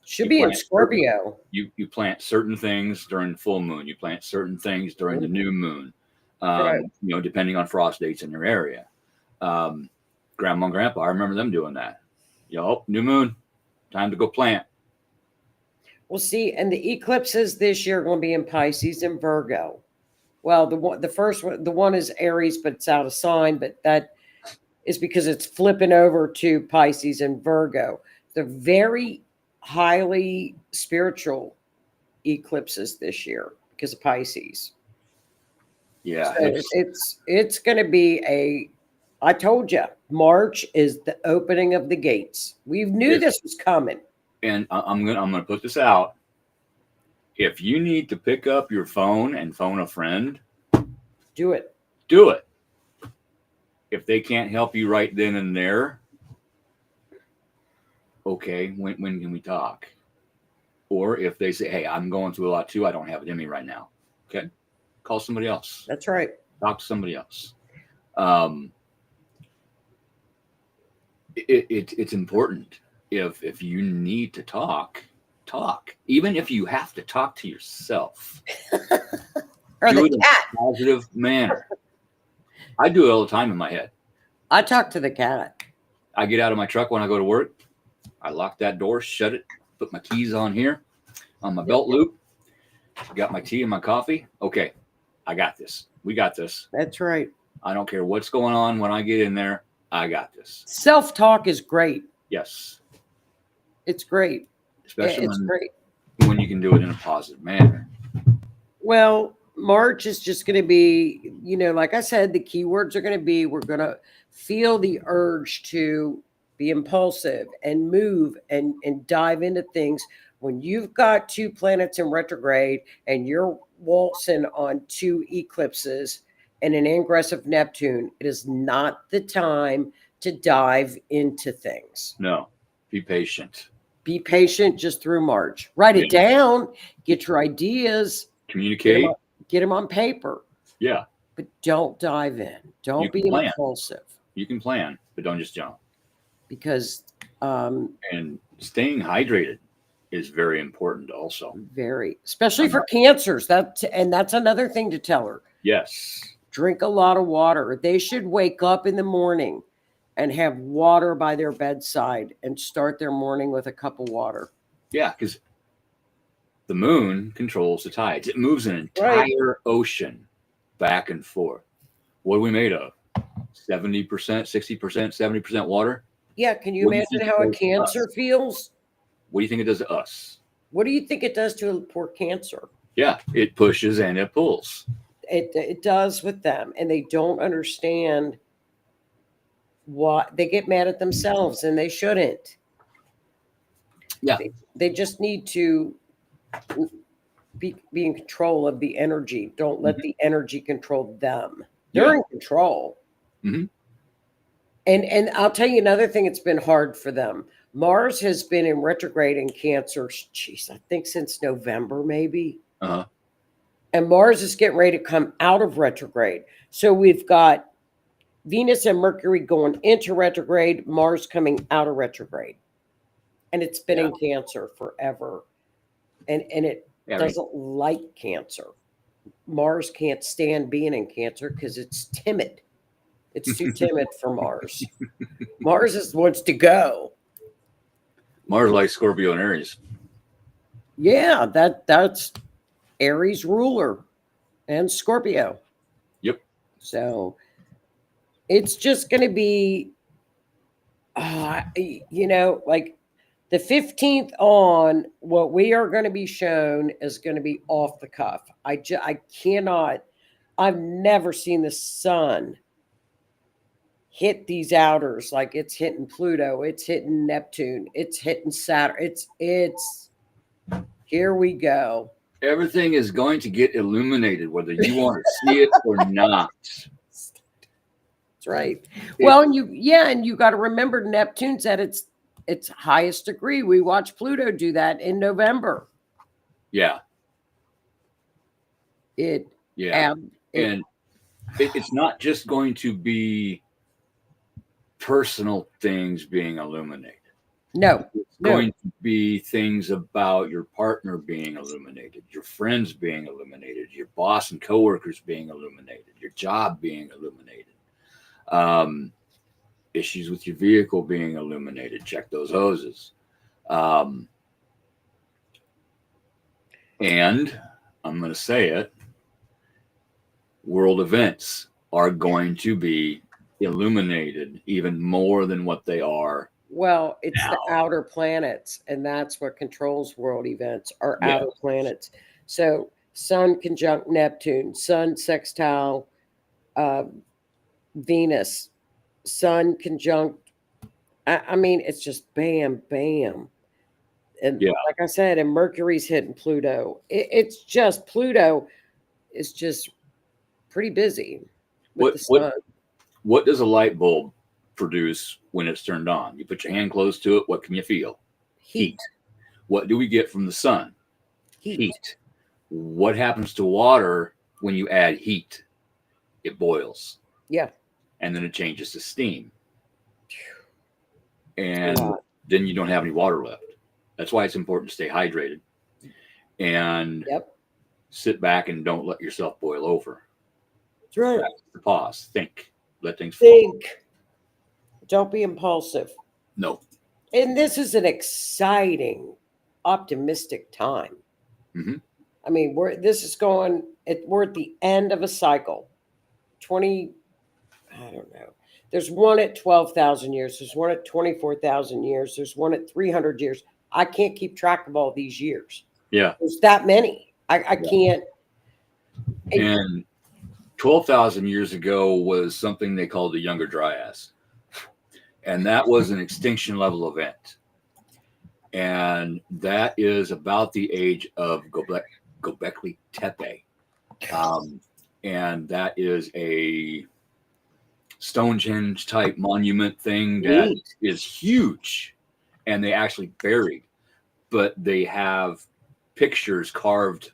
Should be in Scorpio.
You plant certain things during the full moon. You plant certain things during the new moon.
Right.
Depending on frost dates in your area. Grandma and Grandpa, I remember them doing that. New moon, time to go plant.
Well, see, and the eclipses this year are going to be in Pisces and Virgo. Well, the first one, the one is Aries, but it's out of sign. But that is because it's flipping over to Pisces and Virgo. They're very highly spiritual eclipses this year because of Pisces.
Yeah,
so it's going to be I told you, March is the opening of the gates. We knew this was coming.
And I'm gonna put this out. If you need to pick up your phone and phone a friend,
do it.
Do it. If they can't help you right then and there, okay, when can we talk? Or if they say, hey, I'm going through a lot too, I don't have it in me right now. Okay, call somebody else.
That's right.
Talk to somebody else. It's important. If you need to talk. Even if you have to talk to yourself.
Or
do
the
it
cat.
in a positive manner. I do it all the time in my head.
I talk to the cat.
I get out of my truck when I go to work. I lock that door, shut it, put my keys on here, on my belt loop. Got my tea and my coffee. Okay, I got this. We got this.
That's right.
I don't care what's going on when I get in there. I got this.
Self-talk is great.
Yes.
It's great.
Especially
It's great.
when you can do it in a positive manner.
Well, March is just going to be, like I said, the keywords are going to be, we're going to feel the urge to be impulsive and move and dive into things. When you've got 2 planets in retrograde and you're waltzing on 2 eclipses and an ingress of Neptune, it is not the time to dive into things.
No, be patient.
Be patient just through March. Write it down, get your ideas,
communicate,
get them on paper.
Yeah.
But don't dive in. Don't be impulsive.
You can plan, but don't just jump.
Because
and staying hydrated is very important also.
Very, especially for cancers. That's another thing to tell her.
Yes.
Drink a lot of water. They should wake up in the morning and have water by their bedside and start their morning with a cup of water.
Yeah, because the moon controls the tides. It moves an entire ocean back and forth. What are we made of? 70%, 60%, 70% water?
Yeah, can you imagine how a Cancer feels?
What do you think it does to us?
What do you think it does to a poor Cancer?
Yeah, it pushes and it pulls.
It does with them, and they don't understand why. They get mad at themselves, and they shouldn't.
Yeah.
They just need to be in control of the energy. Don't let the energy control them. They're in control.
Mm-hmm.
And I'll tell you another thing, it's been hard for them. Mars has been in retrograde in Cancer, I think since November, maybe.
Uh-huh.
And Mars is getting ready to come out of retrograde. So we've got Venus and Mercury going into retrograde, Mars coming out of retrograde. And it's been in Cancer forever. And it doesn't like Cancer. Mars can't stand being in Cancer because it's timid. It's too timid for Mars. Mars wants to go.
Mars likes Scorpio and Aries.
Yeah, that's Aries ruler and Scorpio.
Yep.
So it's just going to be, like the 15th on, what we are going to be shown is going to be off the cuff. I cannot, I've never seen the sun hit these outers like it's hitting Pluto, it's hitting Neptune, it's hitting Saturn. It's here we go.
Everything is going to get illuminated, whether you want to see it or not.
That's right. Well, and you got to remember Neptune's at its highest degree. We watched Pluto do that in November.
Yeah.
And
it's not just going to be personal things being illuminated.
No.
It's going to be things about your partner being illuminated, your friends being illuminated, your boss and coworkers being illuminated, your job being illuminated. Issues with your vehicle being illuminated. Check those hoses. And I'm going to say it, world events are going to be illuminated even more than what they are.
Well, it's now. The outer planets, and that's what controls world events, are outer planets. So Sun conjunct Neptune, Sun sextile Venus, Sun conjunct, I mean, it's just bam, bam. And like I said, and Mercury's hitting Pluto. It's just, Pluto is just pretty busy with the sun.
What does a light bulb produce when it's turned on? You put your hand close to it, what can you feel? Heat. What do we get from the sun? Heat. What happens to water when you add heat? It boils.
Yeah.
And then it changes to steam. And then you don't have any water left. That's why it's important to stay hydrated and sit back and don't let yourself boil over.
That's right.
Pause. Think. Let things flow.
Don't be impulsive.
No.
And this is an exciting optimistic time.
Mm-hmm.
I mean, we're at the end of a cycle. 20, I don't know. There's one at 12,000 years. There's one at 24,000 years. There's one at 300 years. I can't keep track of all these years.
Yeah.
There's that many. I can't.
And 12,000 years ago was something they called the Younger Dryas. And that was an extinction level event. And that is about the age of Göbekli Tepe. And that is a Stonehenge type monument thing that is huge. And they actually buried, but they have pictures carved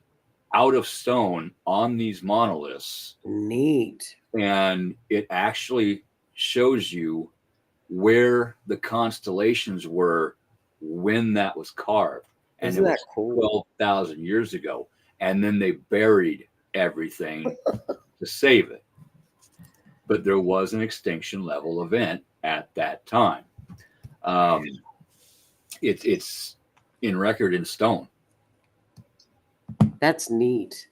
out of stone on these monoliths.
Neat.
And it actually shows you where the constellations were when that was carved. And
Isn't
it
that
was
cool?
12,000 years ago. And then they buried everything to save it. But there was an extinction level event at that time. It's in record in stone.
That's neat.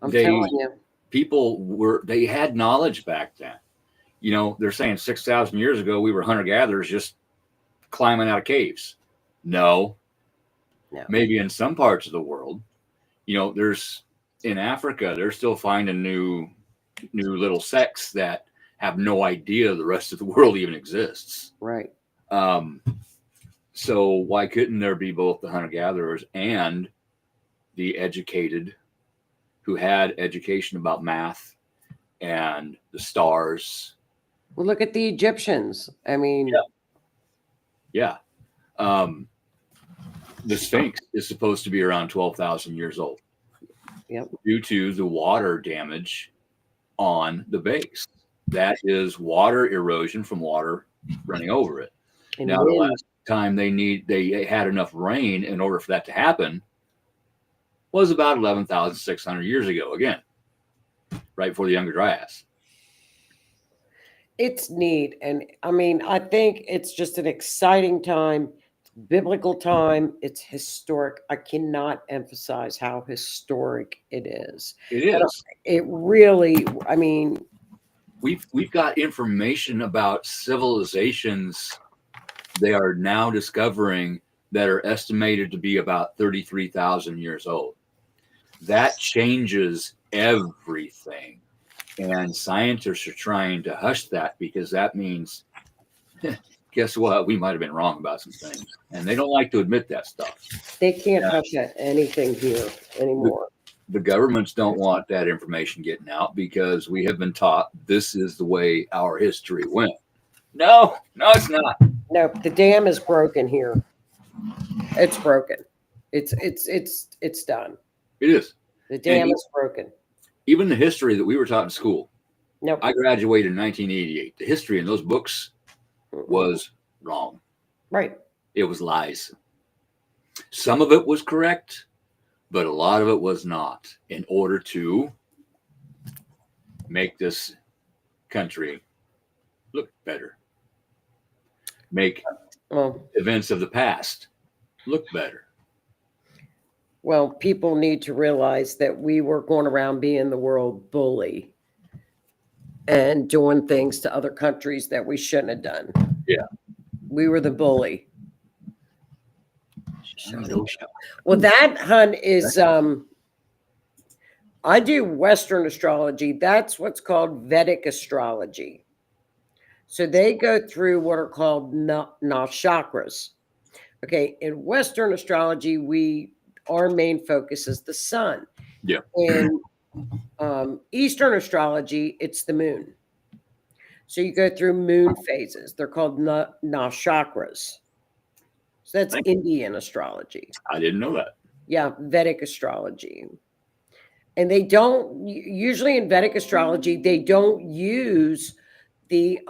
I'm telling you.
People they had knowledge back then. You know, they're saying 6,000 years ago, we were hunter-gatherers just climbing out of caves. No. Maybe in some parts of the world, you know, in Africa, they're still finding new little sects that have no idea the rest of the world even exists.
Right.
So why couldn't there be both the hunter-gatherers and the educated who had education about math and the stars?
Well, look at the Egyptians. I mean,
yeah. The Sphinx is supposed to be around 12,000 years old.
Yep.
Due to the water damage on the base. That is water erosion from water running over it.
And
now, the last time they had enough rain in order for that to happen was about 11,600 years ago, again, right before the Younger Dryas.
It's neat. And I mean, I think it's just an exciting time, biblical time. It's historic. I cannot emphasize how historic it is.
It is.
It really, I mean,
we've got information about civilizations they are now discovering that are estimated to be about 33,000 years old. That changes everything. And scientists are trying to hush that because that means, guess what? We might have been wrong about some things. And they don't like to admit that stuff.
They can't hush anything here anymore.
The governments don't want that information getting out because we have been taught this is the way our history went. No, it's not.
No, the dam is broken here. It's broken. It's done.
It is.
The dam is broken.
Even the history that we were taught in school.
Nope.
I graduated in 1988. The history in those books was wrong.
Right.
It was lies. Some of it was correct, but a lot of it was not, in order to make this country look better. Make events of the past look better.
Well, people need to realize that we were going around being the world bully and doing things to other countries that we shouldn't have done.
Yeah.
We were the bully. Well, that, hun, is I do Western astrology. That's what's called Vedic astrology. So they go through what are called chakras. Okay, in Western astrology, our main focus is the sun.
Yeah.
In Eastern astrology, it's the moon. So you go through moon phases. They're called chakras. So that's Indian astrology.
I didn't know that.
Yeah, Vedic astrology. And they don't, usually in Vedic astrology, they don't use the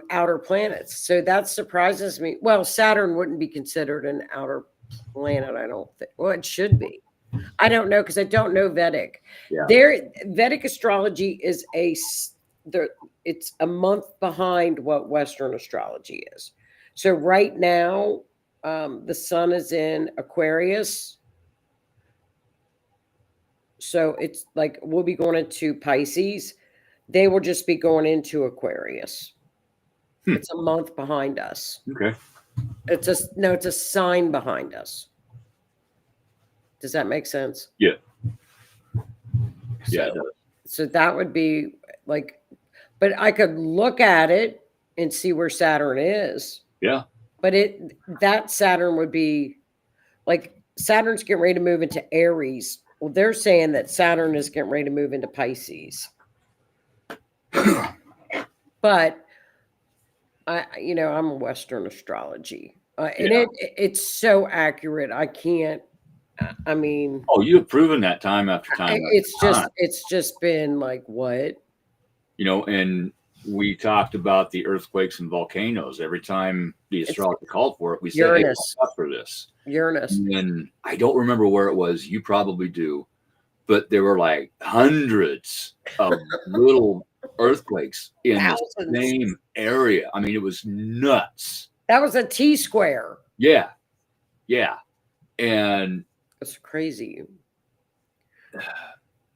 outer planets. So that surprises me. Well, Saturn wouldn't be considered an outer planet, I don't think. Well, it should be. I don't know because I don't know Vedic.
Yeah.
Vedic astrology is it's a month behind what Western astrology is. So right now, The sun is in Aquarius. So it's like we'll be going into Pisces. They will just be going into Aquarius. It's a month behind us.
Okay.
It's a sign behind us. Does that make sense?
Yeah.
So,
Yeah. It does.
so that would be like, but I could look at it and see where Saturn is.
Yeah.
But that Saturn would be like Saturn's getting ready to move into Aries. Well, they're saying that Saturn is getting ready to move into Pisces. But I'm a Western astrology, and it's so accurate. I can't. I mean,
Oh, you have proven that time after time.
It's just been like what?
And we talked about the earthquakes and volcanoes. Every time the astrologer called for it, we said,
Uranus.
"Hey, watch out for this."
Uranus.
And I don't remember where it was. You probably do, but there were like hundreds of little earthquakes in the same area. I mean, it was nuts.
That was a T-square.
Yeah, and
it's crazy.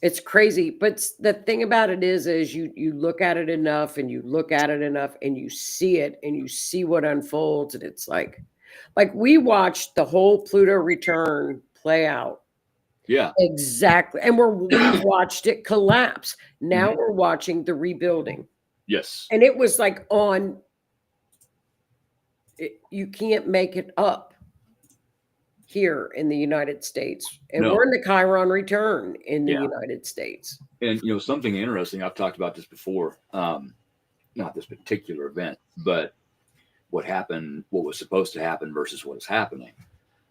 It's crazy, but the thing about it is you look at it enough, and you look at it enough, and you see it, and you see what unfolds, and it's like we watched the whole Pluto return play out.
Yeah,
exactly, and we watched it collapse. Now we're watching the rebuilding.
Yes,
and it was like you can't make it up here in the United States, and we're in the Chiron return in the United States.
And something interesting, I've talked about this before, not this particular event, but what was supposed to happen versus what is happening.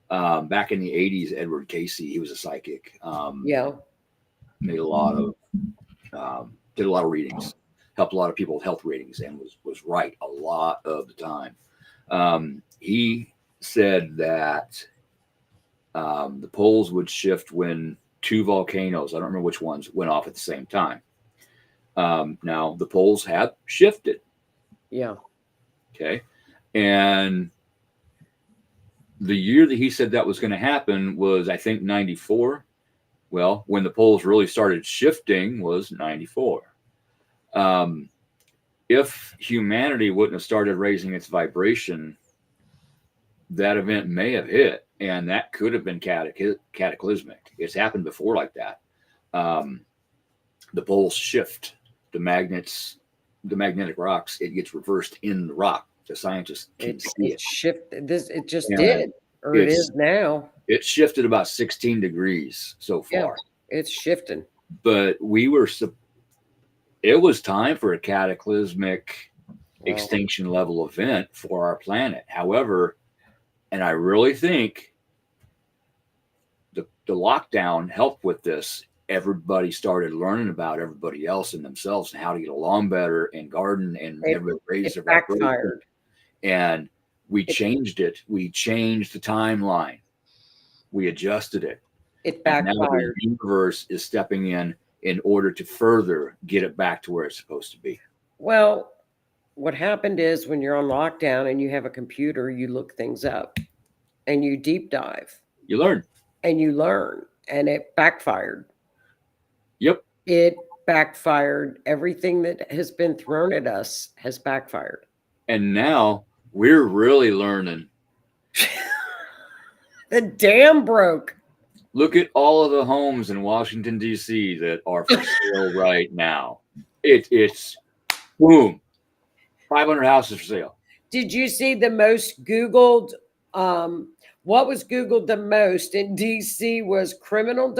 Back in the 80s, Edward Casey, he was a psychic. Made a lot of did a lot of readings, helped a lot of people with health readings, and was right a lot of the time. He said that the poles would shift when two volcanoes, I don't remember which ones, went off at the same time. Now the poles have shifted.
Yeah.
Okay. And the year that he said that was going to happen was, I think, 94. Well, when the poles really started shifting was 94. If humanity wouldn't have started raising its vibration, that event may have hit, and that could have been cataclysmic. It's happened before like that. The poles shift, the magnetic rocks, it gets reversed in the rock. The scientists can see it.
Shifted. It just did, or it is now.
It shifted about 16 degrees so far.
Yeah, it's shifting.
But it was time for a cataclysmic extinction level event for our planet. However, and I really think the lockdown helped with this. Everybody started learning about everybody else and themselves and how to get along better and garden and everybody raise their vibration. And we changed it. We changed the timeline. We adjusted it.
It backfired.
Now the universe is stepping in order to further get it back to where it's supposed to be.
Well, what happened is when you're on lockdown and you have a computer, you look things up and you deep dive.
You learn.
And it backfired.
Yep.
It backfired. Everything that has been thrown at us has backfired.
And now we're really learning.
The dam broke.
Look at all of the homes in Washington, D.C. that are for sale right now. It's boom. 500 houses for sale.
Did you see the most Googled? What was Googled the most in D.C. was criminal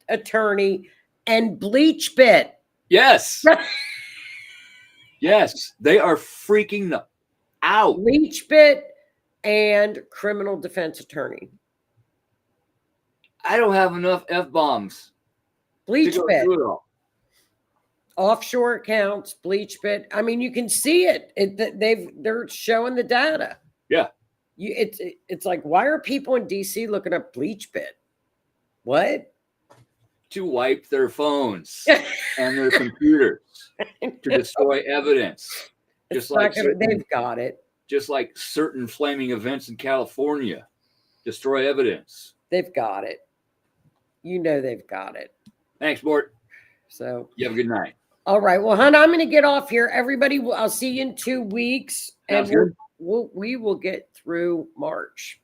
attorney and bleach bit.
Yes. Yes. They are freaking out.
Bleach bit and criminal defense attorney.
I don't have enough F-bombs.
Bleach bit. Offshore accounts, bleach bit. I mean, you can see it. They're showing the data.
Yeah.
It's like, why are people in DC looking up bleach bit? What?
To wipe their phones and their computers to destroy evidence.
Just like they've got it.
just like certain flaming events in California destroy evidence.
They've got it. You know they've got it.
Thanks, Mort.
So
You have a good night.
all right. Well, hon, I'm going to get off here. Everybody, I'll see you in 2 weeks.
Sounds
And
good.
we will get through March.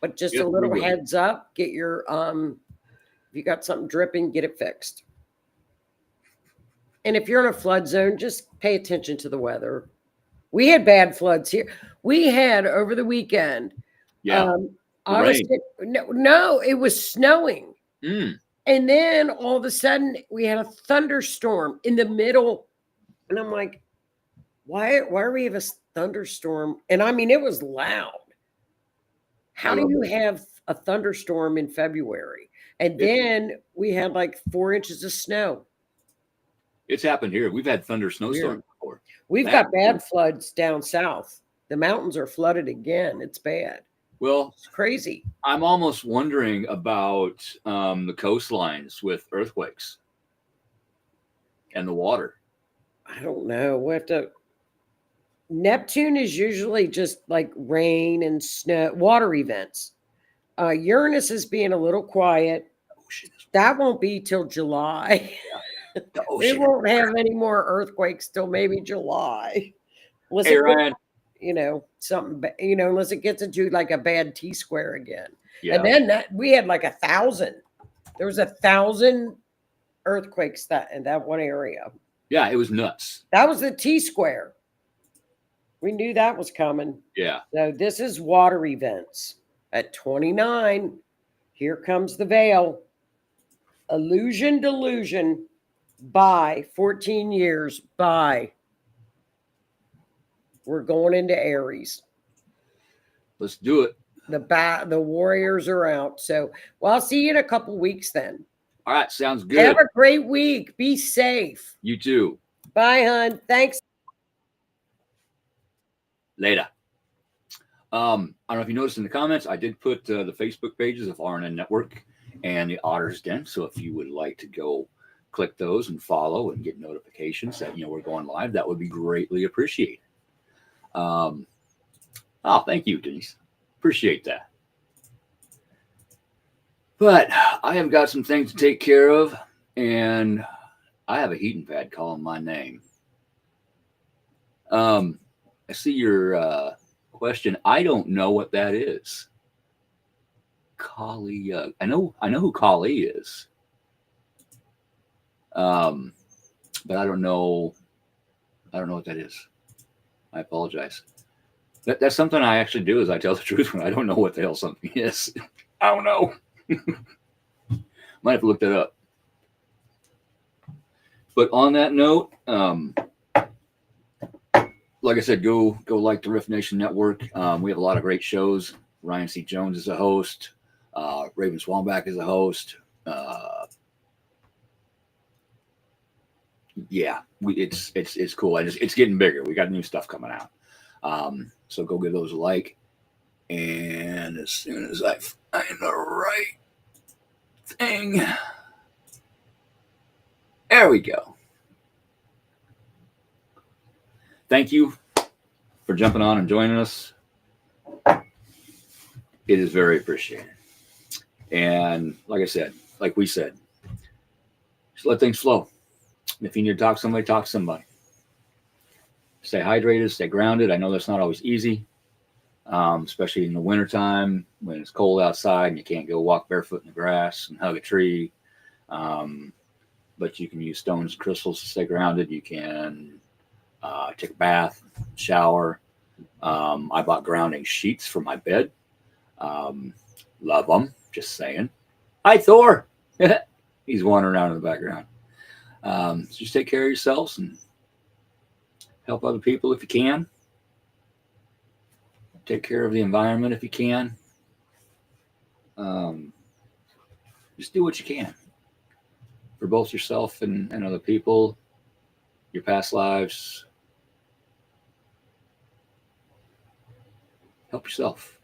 But just
Yes,
a
we
little
will.
heads up, get your if you got something dripping, get it fixed. And if you're in a flood zone, just pay attention to the weather. We had bad floods here. We had over the weekend.
Yeah.
No, it was snowing.
Mm.
And then all of a sudden we had a thunderstorm in the middle. And I'm like, why are we have a thunderstorm? And I mean, it was loud. How do you have a thunderstorm in February? And then we had like 4 inches of snow.
It's happened here. We've had thunder snowstorms before.
We've got bad floods down south. The mountains are flooded again. It's bad.
Well,
It's crazy.
I'm almost wondering about the coastlines with earthquakes and the water.
I don't know. We have to. Neptune is usually just like rain and snow, water events. Uranus is being a little quiet. That won't be till July. We won't have any more earthquakes till maybe July.
Hey, Ryan.
Something, unless it gets into like a bad T-square again.
Yeah.
And then we had like 1,000. There was 1,000 earthquakes in that one area.
Yeah, it was nuts.
That was the T-square. We knew that was coming.
Yeah.
So this is water events. At 29, here comes the veil. Illusion, delusion. Bye. 14 years. Bye. We're going into Aries.
Let's do it.
The warriors are out. So, well, I'll see you in a couple weeks then.
All right. Sounds good.
Have a great week. Be safe.
You too.
Bye, hon. Thanks.
Later. I don't know if you noticed in the comments, I did put the Facebook pages of RNN Network and the Otter's Den. So if you would like to go click those and follow and get notifications that we're going live, that would be greatly appreciated. Thank you, Denise. Appreciate that. But I have got some things to take care of, and I have a heating pad calling my name. I see your question. I don't know what that is. Kali, I know who Kali is. But I don't know what that is. I apologize. That's something I actually do, is I tell the truth when I don't know what the hell something is. I don't know. Might have to look that up. But on that note, like I said, go like the Riff Nation Network. We have a lot of great shows. Ryan C. Jones is a host. Raven Swanback is a host. Yeah, it's cool. And it's getting bigger. We got new stuff coming out. So go give those a like. And as soon as I find the right thing, there we go. Thank you for jumping on and joining us. It is very appreciated. And like I said, like we said, just let things flow. If you need to talk to somebody, talk to somebody. Stay hydrated, stay grounded. I know that's not always easy, especially in the wintertime when it's cold outside and you can't go walk barefoot in the grass and hug a tree. But you can use stones and crystals to stay grounded. You can take a bath, shower. I bought grounding sheets for my bed. Love them. Just saying. Hi, Thor. He's wandering around in the background. So just take care of yourselves and help other people if you can. Take care of the environment if you can. Just do what you can for both yourself and other people, your past lives. Help yourself.